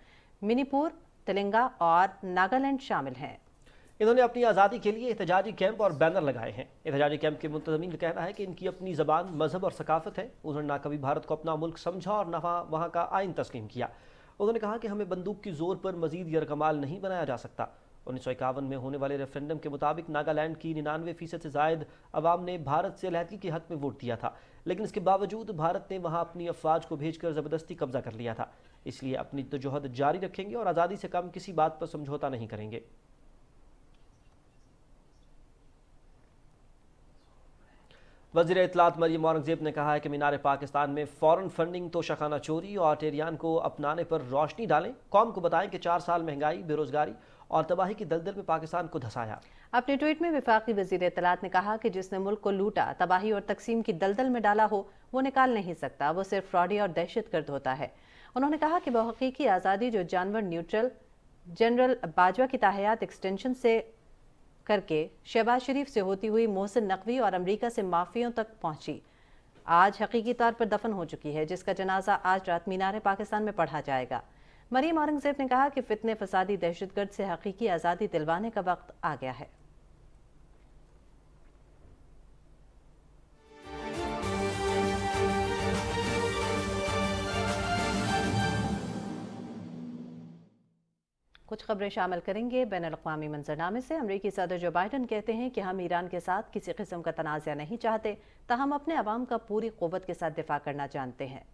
मणिपुर, तेलंगा और नागालैंड शामिल हैं। इन्होंने अपनी आज़ादी के लिए एहतजाजी कैंप और बैनर लगाए हैं। एहतजाजी कैंप के मुंतज़मीन का कहना है कि इनकी अपनी ज़बान, मजहब और सकाफत है। उन्होंने ना कभी भारत को अपना मुल्क समझा और ना वहाँ का आइन तस्लीम किया। उन्होंने कहा कि हमें बंदूक की जोर पर मजीद यरगमाल नहीं बनाया जा सकता। 1951 में होने वाले रेफरेंडम के मुताबिक नागालैंड की 99% से जायद अवाम ने भारत से अलहदगी के हक में वोट दिया था, लेकिन इसके बावजूद भारत ने वहां अपनी अफवाज को भेजकर ज़बरदस्ती कब्जा कर लिया था। इसलिए अपनी जद्दोजहद जारी रखेंगे और आज़ादी से कम किसी बात पर समझौता नहीं करेंगे। वज़ीर इत्तलात मरियम औरंगज़ेब ने कहा है कि मीनार पाकिस्तान में फ़ौरन फंडिंग, तोशाखाना चोरी और टेरियान को अपनाने पर रोशनी डालें। कौम को बताएं कि 4 साल महंगाई, बेरोजगारी और तबाही की दलदल में पाकिस्तान को धंसाया। अपने ट्वीट में वफाकी वज़ीर इत्तलात ने कहा कि जिसने मुल्क को लूटा, तबाही और तकसीम की दलदल में डाला हो, वो निकाल नहीं सकता, वो सिर्फ फ्रॉडी और दहशतगर्द होता है। उन्होंने कहा कि बहुहकीकी आज़ादी जो जानवर न्यूट्रल जनरल बाजवा की ताहयात एक्सटेंशन से करके शहबाज शरीफ से होती हुई मोहसिन नकवी और अमरीका से माफियों तक पहुंची, आज हकीकी तौर पर दफन हो चुकी है, जिसका जनाजा आज रात मीनार पाकिस्तान में पढ़ा जाएगा। मरियम औरंगज़ेब ने कहा कि फितने, फसादी, दहशतगर्द से हकीकी आज़ादी दिलवाने का वक्त आ गया है। कुछ खबरें शामिल करेंगे बैनुल-अक़वामी मंजरनामे से। अमरीकी सदर जो बाइडन कहते हैं कि हम ईरान के साथ किसी किस्म का तनाज़ा नहीं चाहते, ताहम अपने अवाम का पूरी क़ुव्वत के साथ दिफा करना जानते हैं।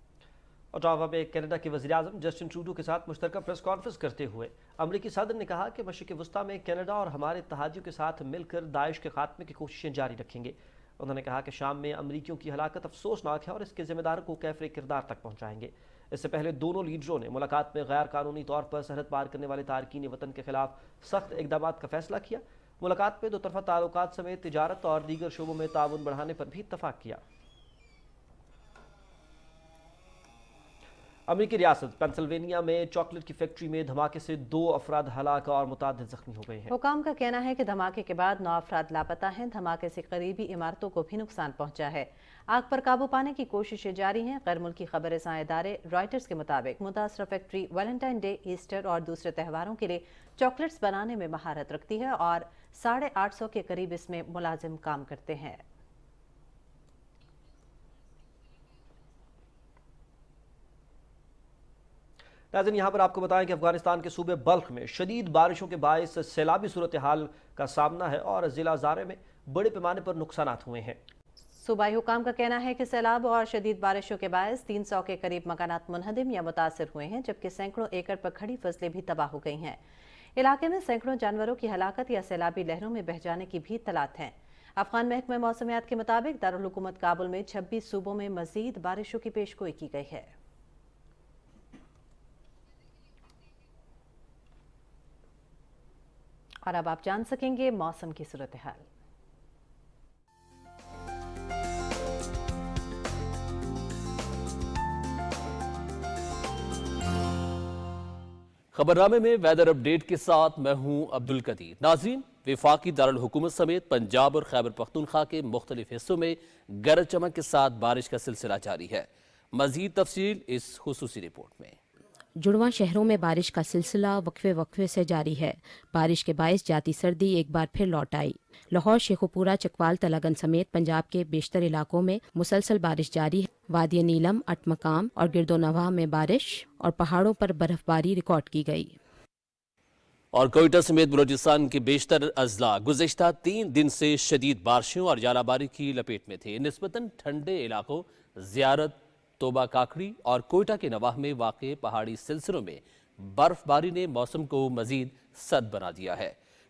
ओटावा में कनाडा के वज़ीर-ए-आज़म जस्टिन ट्रूडो के साथ मुश्तरका प्रेस कॉन्फ्रेंस करते हुए अमरीकी सदर ने कहा कि मशरिक़ वस्ता में कनाडा और हमारे इत्तेहादियों के साथ मिलकर दाइश के खात्मे की कोशिशें जारी रखेंगे। उन्होंने कहा कि शाम में अमरीकियों की हलाकत अफसोसनाक है और इसके ज़िम्मेदार को कैफ़रे किरदार तक पहुँचाएंगे। इससे पहले दोनों लीडरों ने मुलाकात में गैर कानूनी तौर पर सरहद पार करने वाले तारकीन वतन के खिलाफ सख्त इक़दाम का फैसला किया। मुलाकात में दो तरफा ताल्लुकात समेत तिजारत और दीगर शोबों में ताउन बढ़ाने पर भी इत्तफाक किया। अमेरिकी रियासत पेंसिल्वेनिया में चॉकलेट की फैक्ट्री में धमाके से 2 अफराद हलाक और मुतादिद जख्मी हो गए हैं। हुकाम का कहना है कि धमाके के बाद 9 अफराद लापता हैं। धमाके से करीबी इमारतों को भी नुकसान पहुंचा है। आग पर काबू पाने की कोशिशें जारी हैं। गैर मुल्की खबर रसां इदारे रॉयटर्स के मुताबिक मुतासरा फैक्ट्री वैलेंटाइन डे, ईस्टर और दूसरे त्योहारों के लिए चॉकलेट्स बनाने में महारत रखती है और 850 के करीब इसमें मुलाजिम काम करते हैं। नाज़रीन, यहाँ पर आपको बताएं कि अफगानिस्तान के सूबे बल्ख में शदीद बारिशों के बायस सैलाबी सूरत हाल का सामना है और जिला ज़ारे में बड़े पैमाने पर नुकसान हुए हैं। सूबाई हुकाम का कहना है कि सैलाब और शदीद बारिशों के बायस 300 के करीब मकानात मुनहदिम या मुतासर हुए हैं, जबकि सैकड़ों एकड़ पर खड़ी फसलें भी तबाह हो गई हैं। इलाके में सैकड़ों जानवरों की हलाकत या सैलाबी लहरों में बह जाने की भी तलात हैं। अफगान महकमा मौसमियात के मुताबिक दारुल हुकूमत काबुल में 26 सूबों में मजीद बारिशों की पेशगोई की गई है। और अब आप जान सकेंगे मौसम की सूरत हाल। खबरनामे में वेदर अपडेट के साथ मैं हूं अब्दुल कदीर। नाज़रीन, वफाकी दारुल हुकूमत समेत पंजाब और खैबर पख्तूनख्वा के मुख्तलिफ हिस्सों में गरज चमक के साथ बारिश का सिलसिला जारी है। मजीद तफसील इस खुसूसी रिपोर्ट में। जुड़वां शहरों में बारिश का सिलसिला वक्फे से जारी है। बारिश के बायस जाती सर्दी एक बार फिर लौट आई। लाहौर, शेखुपुरा, चकवाल, तलागन समेत पंजाब के बेशतर इलाकों में मुसलसल बारिश जारी है। वादी नीलम, अटमकाम और गिरदोनवाह में बारिश और पहाड़ों पर बर्फबारी रिकॉर्ड की गई। और कोयटा समेत बलोचिस्तान के बेशतर अजला गुज़िश्ता 3 दिन से शदीद बारिशों और जालाबारी की लपेट में थे। निस्बतन ठंडे इलाकों ज़ियारत, तोबा काकड़ी और कोयटा के नवाह में वाक़े पहाड़ी सिलसिलों में बर्फबारी ने मौसम को मजीद सर्द बना दिया है।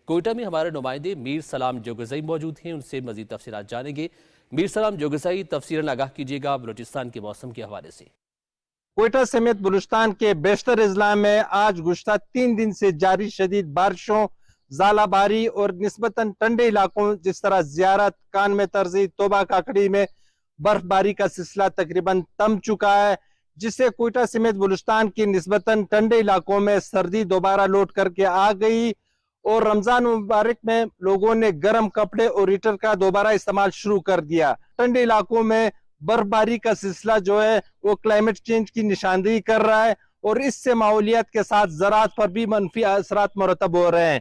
कोयटा में हमारे नुमाइंदे मीर सलाम जोगज़ई मौजूद हैं, उनसे मजीद तफसीलात जानेंगे। मीर सलाम जोगज़ई, तफसीरन आगाह कीजिएगा बलोचिस्तान के मौसम के हवाले से। कोयटा समेत बलूचिस्तान के बेशतर अजला में आज गुज़श्ता 3 दिन से जारी शदीद बारिशों, ज़ालाबारी और निस्बतन ठंडे इलाकों जिस तरह ज़ियारत, कान में तरजी, तोबा काकड़ी में बर्फबारी का सिलसिला तकरीबन थम चुका है, जिससे कोयटा समेत बलूचिस्तान की निस्बतन ठंडे इलाकों में सर्दी दोबारा लौट करके आ गई और रमजान मुबारक में लोगों ने गर्म कपड़े और हीटर का दोबारा इस्तेमाल शुरू कर दिया। ठंडे इलाकों में बर्फबारी का सिलसिला जो है वो क्लाइमेट चेंज की निशानदेही कर रहा है और इससे माहौलियात के साथ ज़राअत पर भी मनफी असरात मरतब हो रहे हैं।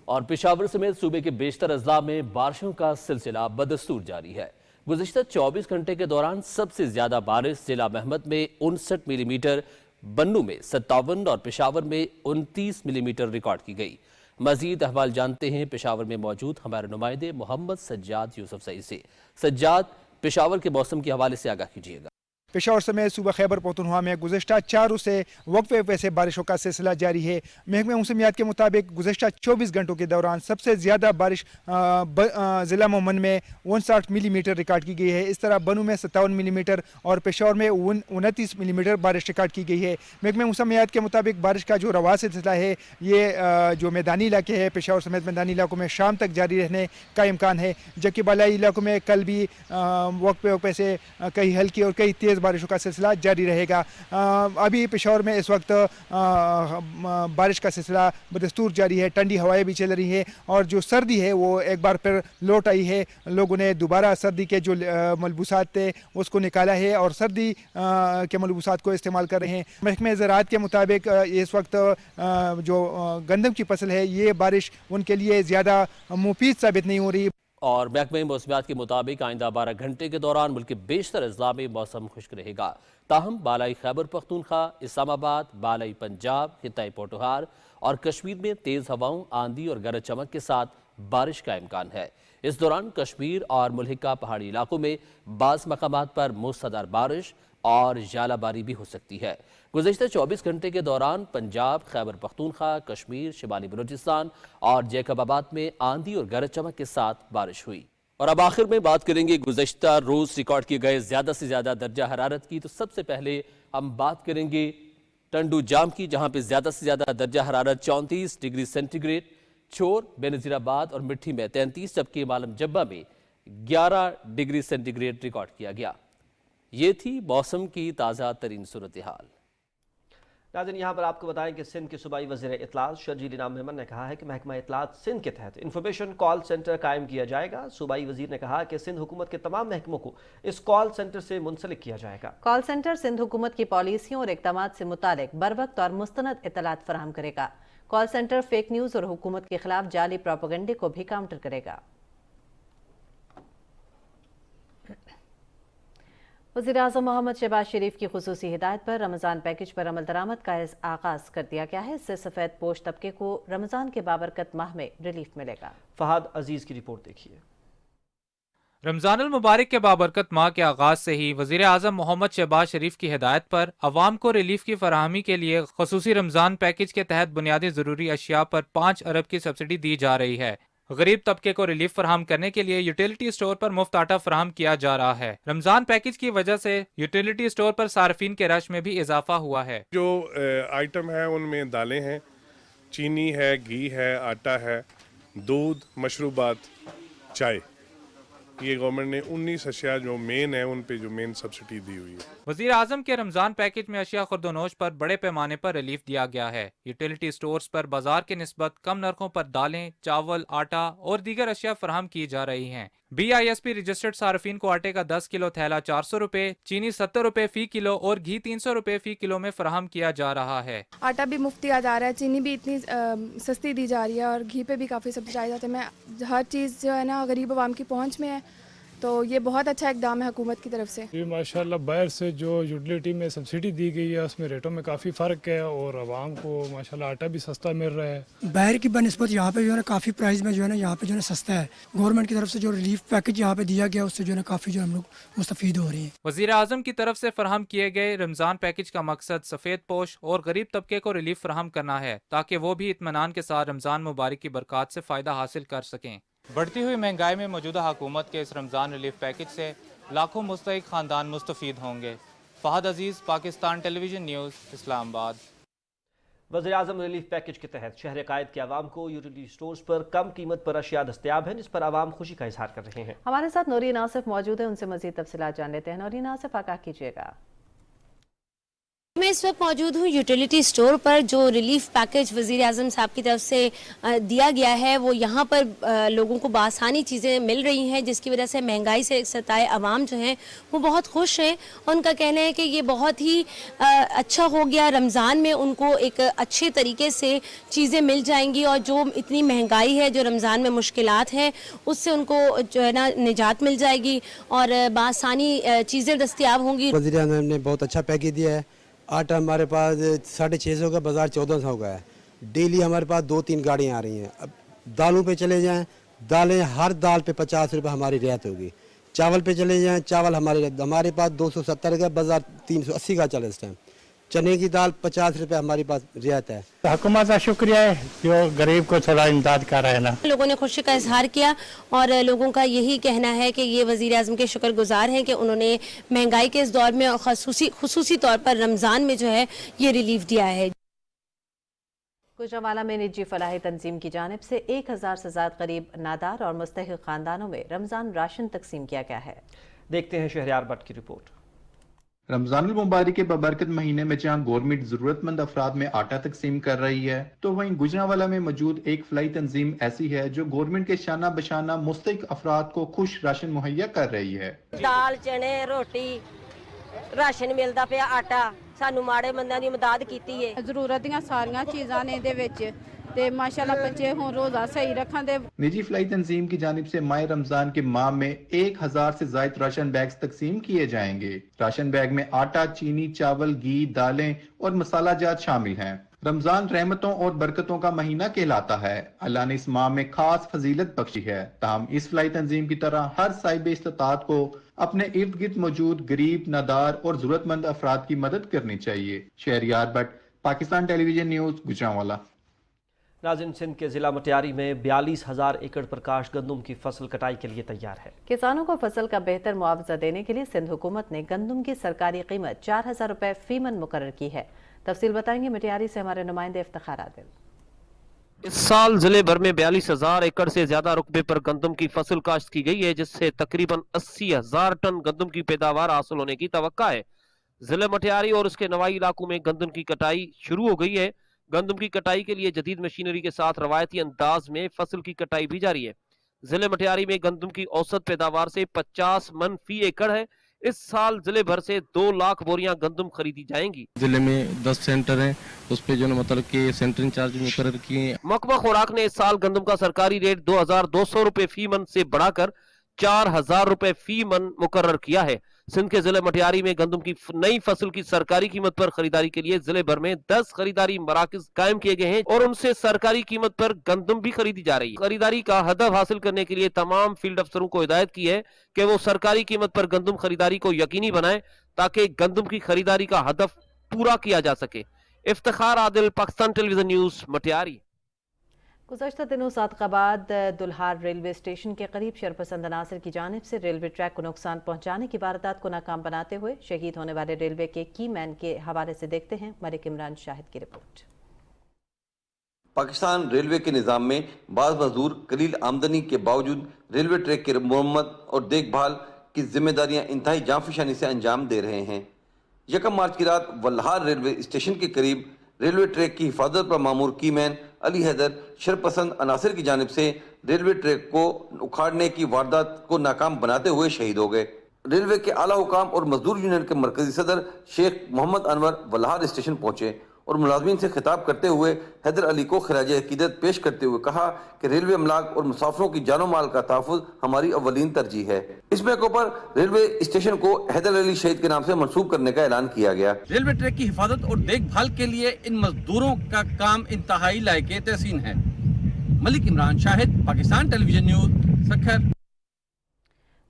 और पेशावर समेत सूबे के बेशतर अजला में बारिशों का सिलसिला बदस्तूर जारी है। गुज़िश्ता 24 घंटे के दौरान सबसे ज्यादा बारिश जिला महमद में 59 मिलीमीटर, बन्नू में 57 और पेशावर में 29 मिलीमीटर रिकॉर्ड की गई। मजीद अहवाल जानते हैं पेशावर में मौजूद हमारे नुमाइंदे मोहम्मद सज्जाद यूसुफ सईद से। सज्जाद, पेशावर के मौसम के हवाले से आगाह कीजिएगा। पेशावर समेत सूबा खैबर पख्तूनख्वा में गुज़श्ता 4 रोज़ से वक्फे वक्फे से बारिशों का सिलसिला जारी है। महकमे मौसमियात के मुताबिक गुज़श्ता 24 घंटों के दौरान सबसे ज़्यादा बारिश ज़िला मोमन में 59 मिलीमीटर रिकॉर्ड की गई है। इस तरह बनू में 57 मिलीमीटर और पेशावर में 29 मिलीमीटर बारिश रिकॉर्ड की गई है। महकमे मौसमियात के मुताबिक बारिश का जो रवा सिलसिला है ये जो मैदानी इलाके हैं पेशावर समेत मैदानी इलाकों में शाम तक जारी रहने का इम्कान है, जबकि बालाई इलाकों में कल भी वक्फे वक्फे से कई हल्की और कई तेज़ बारिशों का सिलसिला जारी रहेगा। अभी पेशावर में इस वक्त बारिश का सिलसिला बदस्तूर जारी है। ठंडी हवाएं भी चल रही है और जो सर्दी है वो एक बार फिर लौट आई है। लोगों ने दोबारा सर्दी के जो मलबूसात थे उसको निकाला है और सर्दी के मलबूसात को इस्तेमाल कर रहे हैं। महकमे ज़राअत के मुताबिक इस वक्त जो गंदम की फसल है ये बारिश उनके लिए ज़्यादा मुफीद साबित नहीं हो रही। और महकमे मौसमियात के मुताबिक आइंदा 12 घंटे के दौरान मुल्क के बेशतर अजला में मौसम खुश्क रहेगा। ताहम बालाई खैबर पख्तूनख्वा, इस्लामाबाद, बालाई पंजाब, खिताई पोटोहार और कश्मीर में तेज़ हवाओं, आंधी और गरज चमक के साथ बारिश का इम्कान है। इस दौरान कश्मीर और मुल्हिका पहाड़ी इलाकों में बाज़ मकामात पर मूसलाधार बारिश और ज़ालाबारी भी हो सकती है। गुज़श्ता 24 घंटे के दौरान पंजाब, खैबर पख्तूनख्वा, कश्मीर, शिमाली बलूचिस्तान और जैकबाबाद में आंधी और गरज चमक के साथ बारिश हुई। और अब आखिर में बात करेंगे गुज़श्ता रोज़ रिकॉर्ड किए गए ज़्यादा से ज़्यादा दर्जा हरारत की। तो सबसे पहले हम बात करेंगे टंडू जाम की, जहाँ पे ज़्यादा से ज़्यादा दर्जा हरारत 34 डिग्री सेंटीग्रेड, चोर, बेनज़ीराबाद और मिट्टी में 33, जबकि मालम जब्बा में 11 डिग्री सेंटीग्रेड रिकॉर्ड किया गया। ये थी मौसम की ताज़ा तरीन सूरत हाल। नाज़रीन, यहाँ पर आपको बताएं कि सिंध के सूबाई वज़ीर इत्तलात शर्जील इनाम मेमन ने कहा है कि महकमा इत्तलात सिंध के तहत इंफॉर्मेशन कॉल सेंटर कायम किया जाएगा। सूबाई वज़ीर ने कहा कि सिंध हुकूमत के तमाम महकमों को इस कॉल सेंटर से मुंसलिक किया जाएगा। कॉल सेंटर सिंध हुकूमत की पॉलिसियों और इक़दामात से मुतालिक बरवक्त और मुस्तनद इत्तलात फराहम करेगा। कॉल सेंटर फेक न्यूज़ और हुकूमत के खिलाफ जाली प्रोपेगेंडे को भी काउंटर करेगा। वज़ीर-ए-आज़म मोहम्मद शहबाज शरीफ की खुसूसी हिदायत पर रमज़ान पैकेज पर अमल दरामद का आगाज़ कर दिया गया है। इससे सफ़ेद पोश तबके को रमज़ान के बाबरकत माह में रिलीफ मिलेगा। फहाद अजीज़ की रिपोर्ट देखिए। रमज़ान अल मुबारक के बाबरकत माह के आगाज़ से ही वज़ीर-ए-आज़म मोहम्मद शहबाज शरीफ की हिदायत पर अवाम को रिलीफ की फराहमी के लिए खसूसी रमज़ान पैकेज के तहत बुनियादी ज़रूरी अशिया पर 5 अरब की सब्सिडी दी जा रही है। गरीब तबके को रिलीफ फराहम करने के लिए यूटिलिटी स्टोर पर मुफ्त आटा फराहम किया जा रहा है। रमजान पैकेज की वजह से यूटिलिटी स्टोर पर सार्फिन के रश में भी इजाफा हुआ है। जो आइटम है उनमें दालें हैं, चीनी है, घी है, आटा है, दूध, मशरूबात, चाय, ये गवर्नमेंट ने 19 अशिया जो मेन है उन पे जो मेन सब्सिडी दी हुई है। वज़ीर आज़म के रमजान पैकेज में अशिया खुर्दोनोश पर बड़े पैमाने पर रिलीफ दिया गया है। यूटिलिटी स्टोर्स पर बाजार के निस्बत कम नरखों पर दालें, चावल, आटा और दीगर अशिया फराहम की जा रही हैं। BISP रजिस्टर्ड सार्फिन को आटे का 10 किलो थैला 400 रुपए, चीनी 70 रुपए फी किलो और घी 300 रुपए फी किलो में फराहम किया जा रहा है। आटा भी मुफ्त दिया जा रहा है, चीनी भी इतनी सस्ती दी जा रही है और घी पे भी काफ़ी सब्सिडाइज जाते हैं। हर चीज़ जो है ना गरीब आवाम की पहुँच में है, तो ये बहुत अच्छा इकदाम है हुकूमत की तरफ से। ये माशाल्लाह बाहर से जो यूटिलिटी में सब्सिडी दी गई है उसमें रेटों में काफ़ी फ़र्क है और आवाम को माशाल्लाह आटा भी सस्ता मिल रहा है। बाहर की बनिस्बत यहाँ पे जो है ना काफ़ी प्राइस में जो है ना यहाँ पे जो है सस्ता है। गवर्नमेंट की तरफ से जो रिलीफ पैकेज यहाँ पे दिया गया उससे जो है ना काफ़ी जो हम लोग मुस्तफीद हो रहे हैं। वज़ीर आज़म की तरफ से फराहम किए गए रमज़ान पैकेज का मकसद सफ़ेद पोश और गरीब तबके को रिलीफ फराहम करना है, ताकि वो भी इत्मीनान के साथ रमज़ान मुबारक की बरकत से फ़ायदा हासिल कर सकें। बढ़ती हुई महंगाई में मौजूदा हुकूमत के इस रमज़ान रिलीफ पैकेज से लाखों मुस्तहिक ख़ानदान मुस्तफ़ीद होंगे। Fahad Aziz, Pakistan television news, Islamabad. वज़ीर-ए-आज़म रिलीफ पैकेज के तहत शहर कायद के आवाम को यूटिलिटी स्टोर्स पर कम कीमत पर अशिया दस्तयाब हैं, जिस पर आवाम खुशी का इजहार कर रहे हैं। हमारे साथ नूरीन आसिफ मौजूद है, उनसे मज़ीद तफसीलात जान लेते हैं। नूरीन आसिफ, आगाह कीजिएगा। मैं इस वक्त मौजूद हूँ यूटिलिटी स्टोर पर। जो रिलीफ पैकेज वज़ीर आज़म साहब की तरफ से दिया गया है वो यहाँ पर लोगों को बआसानी चीज़ें मिल रही हैं, जिसकी वजह से महंगाई से सताए अवाम जो हैं वो बहुत खुश हैं। उनका कहना है कि ये बहुत ही अच्छा हो गया, रमज़ान में उनको एक अच्छे तरीके से चीज़ें मिल जाएंगी और जो इतनी महंगाई है, जो रमज़ान में मुश्किलात हैं, उससे उनको जो है ना निजात मिल जाएगी और बआसानी चीज़ें दस्तयाब होंगी। वज़ीर आज़म ने बहुत अच्छा पैकेज दिया है। आटा हमारे पास 650 का, बाज़ार 1400 का है। डेली हमारे पास 2-3 गाड़ियाँ आ रही हैं। अब दालों पे चले जाएं, दालें हर दाल पे 50 रुपये हमारी रियायत होगी। चावल पे चले जाएं, चावल हमारे पास 270 का, बाज़ार 380 का चले इस टाइम। चने की दाल 50 रुपये हमारे पास रियायत है। हुकूमत का शुक्रिया है जो गरीब को थोड़ा इमदाद कर रहे हैं ना। लोगों ने खुशी का इजहार किया और लोगों का यही कहना है कि ये वज़ीर आज़म के शुक्रगुजार हैं कि उन्होंने महंगाई के इस दौर में और खुसूसी तौर पर रमज़ान में जो है ये रिलीफ दिया है। गुजरांवाला में निजी फलाही तंजीम की जानिब से 1000 से ज़्यादा करीब नादार और मुस्तहिक़ खानदानों में रमज़ान राशन तकसीम किया गया है। देखते हैं शहरयार भट्ट की रिपोर्ट। रमजान मुबारक के बबरकत महीने में जहां गवर्नमेंट जरूरतमंद अफराद में आटा तकसीम कर रही है, तो वहीं गुजरांवाला में मौजूद एक फलाई तंजीम ऐसी है जो गवर्नमेंट के शाना बशाना मुस्तहिक अफराद को खुश राशन मुहैया कर रही है। दाल, चने, रोटी, राशन मिलता पे, आटा सानू माड़े बंदियां दी मदद कीती है। जरूरत ਦੀਆਂ ਸਾਰੀਆਂ ਚੀਜ਼ਾਂ ਨੇ ਇਹਦੇ ਵਿੱਚ ਤੇ माशाल्लाह बच्चे हों रोजा सही रखन दे। निजी फलाई तंजीम की जानिब से माह रमजान के माह में 1000 से ज्यादा राशन बैग्स तकसीम किए जाएंगे। राशन बैग में आटा, चीनी, चावल, घी, दालें और मसाला जात शामिल हैं। रमजान रहमतों और बरकतों का महीना कहलाता है। अल्लाह ने इस माह में खास फजीलत बख्शी है। ताहम इस फलाई तंजीम की तरह हर साहिब इस्तात को अपने इर्द गिर्द मौजूद गरीब, नादार और जरूरतमंद अफराद की मदद करनी चाहिए। Shahryar Bhatt, Pakistan television news, Gujranwala. नाज़रीन, सिंध के जिला मटियारी में 42,000 एकड़ पर काश गंदम की फसल कटाई के लिए तैयार है। किसानों को फसल का बेहतर मुआवजा देने के लिए सिंध हुकूमत ने गंदम की सरकारी कीमत 4000 रुपए फी मन मुकर्रर की है। तफसील बताएंगे मटियारी से हमारे नुमाइंदे इफ्तिखार आदिल। इस साल जिले भर में 42,000 एकड़ से ज्यादा रुकबे पर गंदम की फसल काश्त की गई है, जिससे तकरीबन 80,000 टन गंदम की पैदावार हासिल होने की तवक्का है। जिले मटियारी और उसके नवाई इलाकों में गंदम की कटाई शुरू हो गई है। गंदम की कटाई के लिए जदीद मशीनरी के साथ रवायती अंदाज में फसल की कटाई भी जारी है। जिले मटियारी में गंदम की औसत पैदावार से 50 मन फी एकड़ है। इस साल जिले भर से 2 लाख बोरियां गंदम खरीदी जाएंगी। जिले में 10 सेंटर हैं, उस पे जो मतलब कि सेंटर इंचार्ज मुकर्रर किए हैं। महकमा खुराक ने इस साल गंदम का सरकारी रेट 2200 रुपए फी मन से बढ़ाकर 4000 रुपए फी मन मुकर्रर किया है। सिंध के जिले मटियारी में गंदम की नई फसल की सरकारी कीमत पर खरीदारी के लिए जिले भर में 10 खरीदारी मराकज कायम किए गए हैं और उनसे सरकारी कीमत पर गंदम भी खरीदी जा रही है। खरीदारी का हदफ हासिल करने के लिए तमाम फील्ड अफसरों को हिदायत की है कि वो सरकारी कीमत पर गंदम खरीदारी को यकीनी बनाए ताकि गंदम की खरीदारी का हदफ पूरा किया जा सके। Iftikhar Adil, Pakistan television news, Matiari. गुज़श्ता दिनों सादकाबाद दुल्हार रेलवे स्टेशन के करीब शरपसंद अनासर की जानिब से रेलवे ट्रैक को नुकसान पहुंचाने की वारदात को नाकाम बनाते हुए शहीद होने वाले रेलवे के की मैन के हवाले से देखते हैं मलिक इमरान शाहिद की रिपोर्ट। पाकिस्तान रेलवे के निज़ाम में बाज़ मजदूर कलील आमदनी के बावजूद रेलवे ट्रैक की मरम्मत और देखभाल की जिम्मेदारियां इंतहाई जांफिशानी से अंजाम दे रहे हैं। 1 मार्च की रात वल्हार रेलवे स्टेशन के करीब रेलवे ट्रैक की हिफाजत पर मामूर की मैन अली हैदर शरपसंद अनासर की जानिब से रेलवे ट्रैक को उखाड़ने की वारदात को नाकाम बनाते हुए शहीद हो गए। रेलवे के आला हुकाम और मजदूर यूनियन के मरकजी सदर शेख मोहम्मद अनवर वल्हार स्टेशन पहुंचे और मुलाजमीन से खिताब करते हुए हैदर अली को खिराज अकीदत पेश करते हुए कहा कि रेलवे अमलाक और मुसाफिरों की जानो माल का तहफ़्फ़ुज़ हमारी अव्वलीन तरजीह है। इस मौके पर रेलवे स्टेशन को हैदर अली शहीद के नाम से मंसूब करने का ऐलान किया गया। रेलवे ट्रैक की हिफाजत और देखभाल के लिए इन मजदूरों का काम इंतहाई लायक तहसीन है। Malik Imran Shahid, Pakistan television news, Sukkur.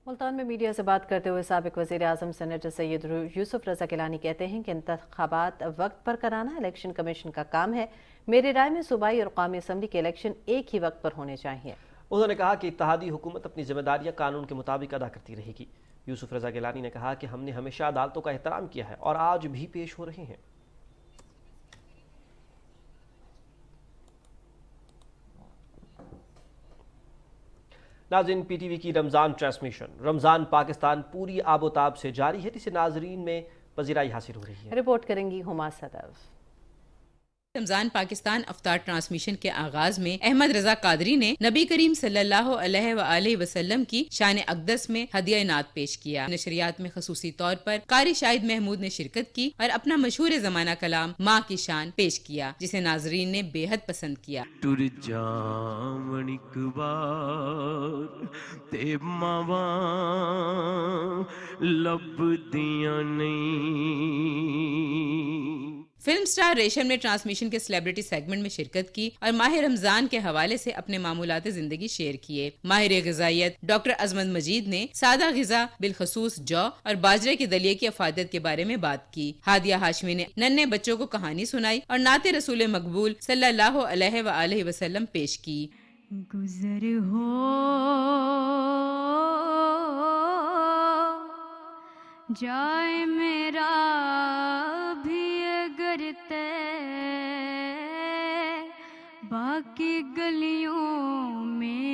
मुल्तान में मीडिया से बात करते हुए साबिक वज़ीर आज़म सेनेटर सैयद यूसुफ रज़ा गिलानी कहते हैं कि इंतखाबात वक्त पर कराना इलेक्शन कमीशन का काम है। मेरी राय में सूबाई और कौमी असम्बली के इलेक्शन एक ही वक्त पर होने चाहिए। उन्होंने कहा कि इत्तेहादी हुकूमत अपनी जिम्मेदारियां कानून के मुताबिक अदा करती रहेगी। यूसुफ रज़ा गिलानी ने कहा कि हमने हमेशा अदालतों का एहतराम किया है और आज भी पेश हो रहे हैं। नाज़रीन, PTV की रमज़ान ट्रांसमिशन रमज़ान पाकिस्तान पूरी आबोताब से जारी है, जिसे नाजरीन में पजीराई हासिल हो रही है। रिपोर्ट करेंगी हुमा सदफ। रमजान पाकिस्तान अफ्तार ट्रांसमिशन के आगाज में अहमद रजा कादरी ने नबी करीम सल्लल्लाहु अलैहि वसल्लम की शान अक़दस में हदिया नात पेश किया। नशरियात में खसूसी तौर पर कारी शाहिद महमूद ने शिरकत की और अपना मशहूर ज़माना कलाम माँ की शान पेश किया, जिसे नाजरीन ने बेहद पसंद किया। फिल्म स्टार रेशम ने ट्रांसमिशन के सेलिब्रिटी सेगमेंट में शिरकत की और माह रमजान के हवाले से अपने मामूलात जिंदगी शेयर किए। माहिर ग़िज़ाइयत डॉक्टर अजमत मजीद ने सादा ग़िज़ा बिलखसूस जौ और बाजरे के दलिये की अफादत के बारे में बात की। हादिया हाशमी ने नन्हे बच्चों को कहानी सुनाई और नाते रसूल मकबूल सल्लल्लाहु अलैहि वसल्लम पेश की। गुज़र हो जाए मेरा भी अगर तय बाकी गलियों में।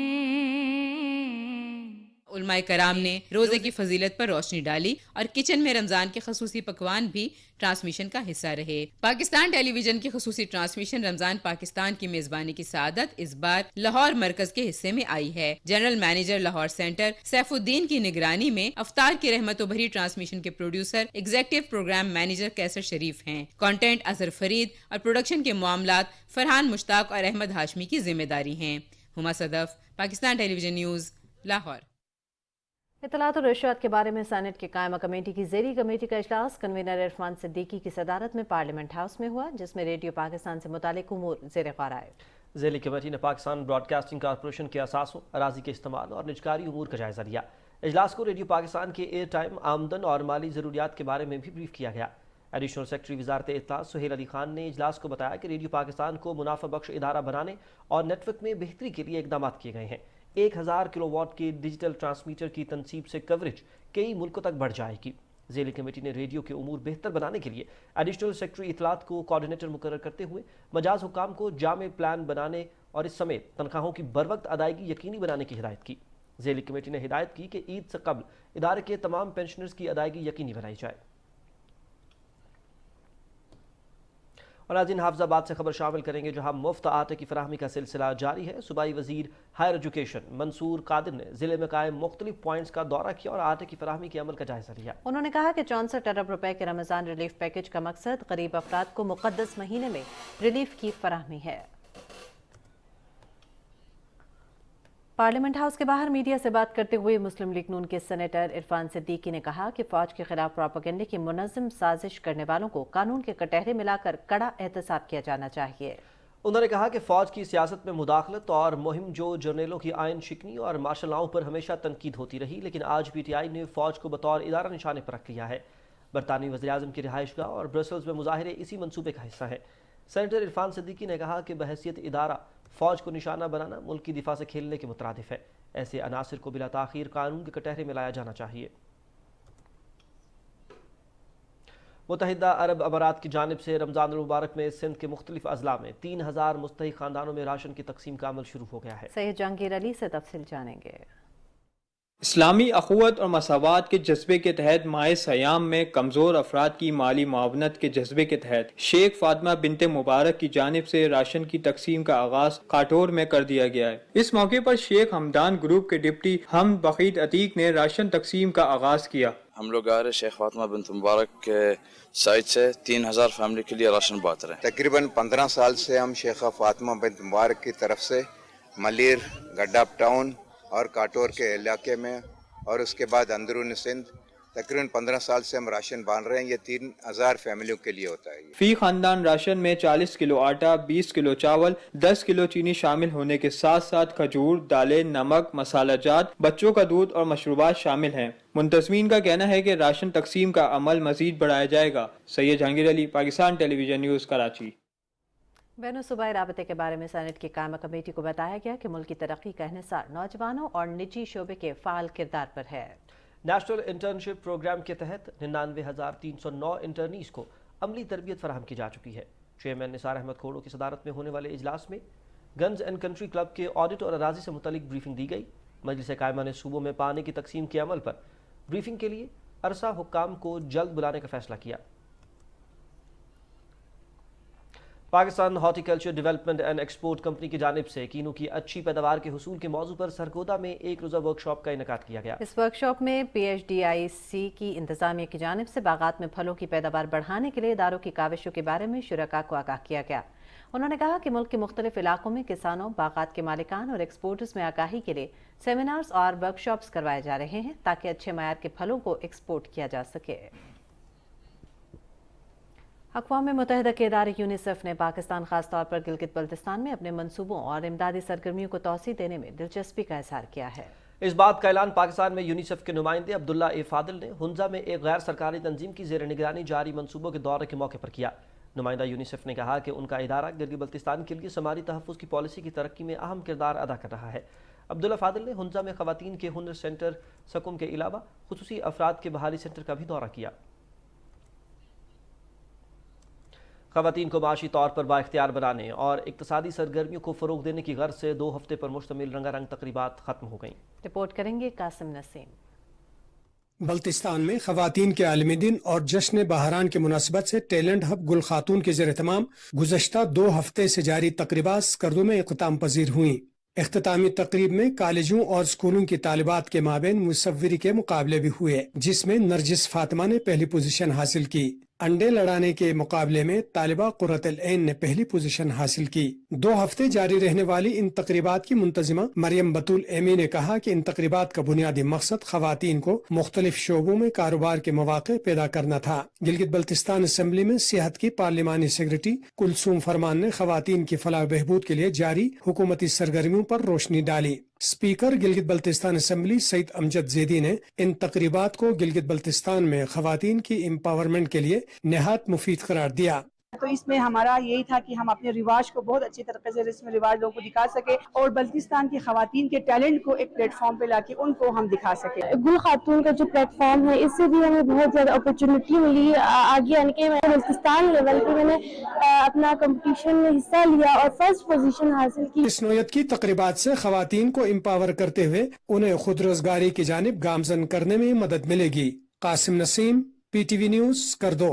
उलमाए कराम ने रोजे की फजीलत पर रोशनी डाली और किचन में रमजान के खसूसी पकवान भी ट्रांसमिशन का हिस्सा रहे। पाकिस्तान टेलीविजन की खसूसी ट्रांसमिशन रमजान पाकिस्तान की मेजबानी की सआदत इस बार लाहौर मरकज के हिस्से में आई है। General manager Lahore centre Saifuddin की निगरानी में अफ्तार की रहमतों भरी ट्रांसमिशन के प्रोड्यूसर एग्जीक्यूटिव प्रोग्राम मैनेजर कैसर शरीफ हैं। कंटेंट अजहर फरीद और प्रोडक्शन के मामलात फरहान मुश्ताक और अहमद हाशमी की जिम्मेदारी हैं। Huma Sadaf, Pakistan television news, Lahore. इत्तलात और रिश्वत के बारे में सेनेट की कायमा कमेटी की ज़ेरी कमेटी का इजलास कन्वीनर इरफान सिद्दीकी की सदारत में पार्लियामेंट हाउस में हुआ, जिसमें रेडियो पाकिस्तान से मुतालिक उमूर ज़ेर ग़ौर आए। ज़ेरी कमेटी ने पाकिस्तान ब्रॉडकास्टिंग कॉरपोरेशन के असासों, अराजी के इस्तेमाल और निजकारी उमूर का जायजा लिया। इजलास को रेडियो पाकिस्तान के एयर टाइम, आमदन और माली ज़रूरियात के बारे में भी ब्रीफ किया गया। एडिशनल सेक्रेटरी वजारत इत्तलात सुहेल अली खान ने इजलास को बताया कि रेडियो पाकिस्तान को मुनाफा बख्श इदारा बनाने और नेटवर्क में बेहतरी के लिए इकदाम किए गए हैं। 1000 किलोवाट के डिजिटल ट्रांसमीटर की तनसीब से कवरेज कई मुल्कों तक बढ़ जाएगी। ज़ेली कमेटी ने रेडियो के उमूर बेहतर बनाने के लिए एडिशनल सेक्रेटरी इत्तलात को कोऑर्डिनेटर मुकर्रर करते हुए मजाज हुकाम को जामे प्लान बनाने और इस समेत तनख्वाहों की बरवक्त अदायगी यकीनी बनाने की हिदायत की। ज़ेली कमेटी ने हिदायत की कि ईद से कबल इदारे के तमाम पेंशनर्स की अदायगी यकीनी बनाई जाए। और आज इन हाफिजाबाद से खबर शामिल करेंगे, जहां मुफ्त आटे की फराहमी का सिलसिला जारी है। सूबाई वजीर हायर एजुकेशन मंसूर कादिर ने जिले में कायम मुख्तलिफ पॉइंट्स का दौरा किया और आटे की फराहमी के अमल का जायजा लिया। उन्होंने कहा कि 64 अरब रुपए के रमजान रिलीफ पैकेज का मकसद गरीब अफराद को मुकद्दस महीने में रिलीफ की फराहमी है। पार्लियामेंट हाउस के बाहर मीडिया से बात करते हुए मुस्लिम लीग नून के सेनेटर इरफान सिद्दीकी ने कहा कि फौज के खिलाफ प्रोपेगेंडे की मुनज़्ज़म साजिश करने वालों को कानून के कटहरे मिलाकर कड़ा एहतसाब किया जाना चाहिए। उन्होंने कहा कि फौज की सियासत में मुदाखलत और मुहिम जो जर्नलों की आयन शिकनी और मार्शल लॉ पर हमेशा तनकीद होती रही, लेकिन आज PTI ने फौज को बतौर इदारा निशाने पर रख लिया है। बरतानवी वज़ीर-ए-आज़म की रिहाइशगाह और ब्रसल्स में मुजाहिरे इसी मंसूबे का हिस्सा है। सेनेटर इरफान सिद्दीकी ने कहा कि बहैसियत इदारा फौज को निशाना बनाना मुल्क की दिफा से खेलने के मुतरादिफ है। ऐसे अनासिर को बिला ताखीर कानून के कटहरे में लाया जाना चाहिए। मुत्तहिदा अरब अमारात की जानिब से रमजान मुबारक में सिंध के मुख्तलिफ अजला में 3000 मुस्तहिक खानदानों में राशन की तकसीम का अमल शुरू हो गया है। सैयद जहांगीर अली से तफसील जानेंगे। इस्लामी अखुवत और मसावात के जज्बे के तहत माह सयाम में कमज़ोर अफराद की माली मुआवनत के जज्बे के तहत शेख फातिमा बिनते मुबारक की जानिब से राशन की तकसीम का आगाज काटोर में कर दिया गया है। इस मौके पर शेख हमदान ग्रुप के डिप्टी हम बखीद अतीक ने राशन तकसीम का आगाज किया। हम लोग आ रहे शेख फातिमा बिनते मुबारक के साइड से 3000 फैमिली के लिए राशन बांट रहे हैं। तकरीबन 15 साल से हम शेख फातिमा बिनते मुबारक की तरफ से मलिर, गड्डाप टाउन और काटोर के इलाके में और उसके बाद अंदरून सिंध तकरीबन 15 साल से हम राशन बांध रहे हैं। ये 3000 फैमिलियों के लिए होता है। फी खानदान राशन में 40 किलो आटा, 20 किलो चावल, 10 किलो चीनी शामिल होने के साथ साथ खजूर, दालें, नमक, मसाला जात, बच्चों का दूध और मशरूबात शामिल हैं। मुंतज़मीन का कहना है कि राशन तकसीम का अमल मजीद बढ़ाया जाएगा। Syed Jahangir Ali, Pakistan television news, Karachi. Ban सूबाई राबते के बारे में सेनेट की कायमा कमेटी को बताया गया कि मुल्क की तरक्की का इन्हिसार नौजवानों और निजी शोबे के फाल किरदार पर है। नेशनल इंटर्नशिप प्रोग्राम के तहत 99,309 इंटर्नीज को अमली तरबियत फराहम की जा चुकी है। चेयरमैन निसार अहमद खोड़ो की सदारत में होने वाले इजलास में गन्स एंड कंट्री क्लब के ऑडिट और अराजी से मुतलिक ब्रीफिंग दी गई। मजलिस कायमा ने सूबों में पानी की तकसीम के अमल पर ब्रीफिंग के लिए अरसा हुक्काम को जल्द बुलाने का फैसला किया। Pakistan horticulture development and export company की जानिब से कीनों की अच्छी पैदावार के हुसूल के मौजू पर सरगोदा में एक रोज़ा वर्कशॉप का इनेकाद किया गया। इस वर्कशॉप में PHDIC की इंतजामिया की जानिब से बागात में फलों की पैदावार बढ़ाने के लिए इदारों की काविशों के बारे में शुरका को आगाह किया गया। उन्होंने कहा कि मुल्क के मुख्तलिफ इलाकों में किसानों, बागात के मालिकान और एक्सपोर्टर्स में आगाही के लिए सेमिनार्स और वर्कशॉप्स करवाए जा रहे हैं ताकि अच्छे मयार के फलों को एक्सपोर्ट किया जा सके। अक़वाम मुत्तहिदा के इदारे यूनिसेफ ने पाकिस्तान खास तौर पर गिलगित बल्तिस्तान में अपने मंसूबों और इमदादी सरगर्मियों को तौसीह देने में दिलचस्पी का इज़हार किया है। इस बात का ऐलान पाकिस्तान में यूनिसेफ के नुमाइंदे अब्दुल्ला ए फादिल ने हुंजा में एक गैर सरकारी तंजीम की ज़ेर निगरानी जारी मंसूबों के दौरे के मौके पर किया। नुमाइंदा यूनिसेफ ने कहा कि उनका इदारा गिलगित बल्तिस्तान के लिए समाजी तहफ़्फ़ुज़ की पॉलिसी की तरक्की में अहम किरदार अदा कर रहा है। अब्दुल्ला फादिल ने हुंजा में ख़वातीन के हुनर सेंटर सकुम के अलावा खुसूसी अफराद के बहाली सेंटर का भी दौरा किया। ख़वातीन को माशी तौर पर बाइख्तियार बनाने और इक़्तिसादी सरगर्मियों को फ़रोग़ देने की गर्ज से 2 हफ्ते पर मुश्तमिल रंगारंग तक़रीबात ख़त्म हो गईं। रिपोर्ट करेंगे कासिम नसीम। बल्तिस्तान में ख़वातीन के आलमी दिन और जश्न बहरान के मुनासिबत से टैलेंट हब गुल खातून के ज़ेर तमाम गुज़श्ता 2 हफ्ते से जारी तक़रीबात स्कर्दो में इख्तिताम पजीर हुई। इख्तितामी तकरीब में कॉलेजों और स्कूलों की तालिबात के माबेन मुसव्विरी के मुकाबले भी हुए, जिसमें नरजिस फातिमा ने पहली पोजीशन हासिल की। अंडे लड़ाने के मुकाबले में तालिबा कुर्रतुल ऐन ने पहली पोजीशन हासिल की। 2 हफ्ते जारी रहने वाली इन तकरीबात की मुंतजिमा मरियम बतूल एमी ने कहा कि इन तकरीबात का बुनियादी मकसद खवातीन को मुख्तलिफ शोबों में कारोबार के मौके पैदा करना था। गिलगित बल्तिस्तान असम्बली में सेहत की पार्लिमानी सेक्रेटरी कुलसूम फरमान ने खवातीन की फलाह बहबूद के लिए जारी हुकूमती सरगर्मियों पर रोशनी डाली। स्पीकर गिलगित बल्तिस्तान असम्बली सईद अमजद जैदी ने इन तकरीबात को गिलगित बल्तिस्तान में खवातीन की एम्पावरमेंट के लिए निहायत मुफीद करार दिया। तो इसमें हमारा यही था कि हम अपने रिवाज को बहुत अच्छी तरीके से इसमें रिवाज लोगों को दिखा सके और बल्तिस्तान की खवातीन के टैलेंट को एक प्लेटफॉर्म पे लाके उनको हम दिखा सके। गुल खातून का जो प्लेटफॉर्म है, इससे भी हमें बहुत ज़्यादा अपॉर्चुनिटी मिली आगे आने के। बल्तिस्तान लेवल पे मैंने अपना कंपटीशन में हिस्सा लिया और फर्स्ट पोजीशन हासिल की। इस नोयत की तकरीबात से खवातीन को एम्पावर करते हुए उन्हें खुद रोजगारी की जानिब गामजन करने में मदद मिलेगी। कासिम नसीम, PTV न्यूज़, करदो।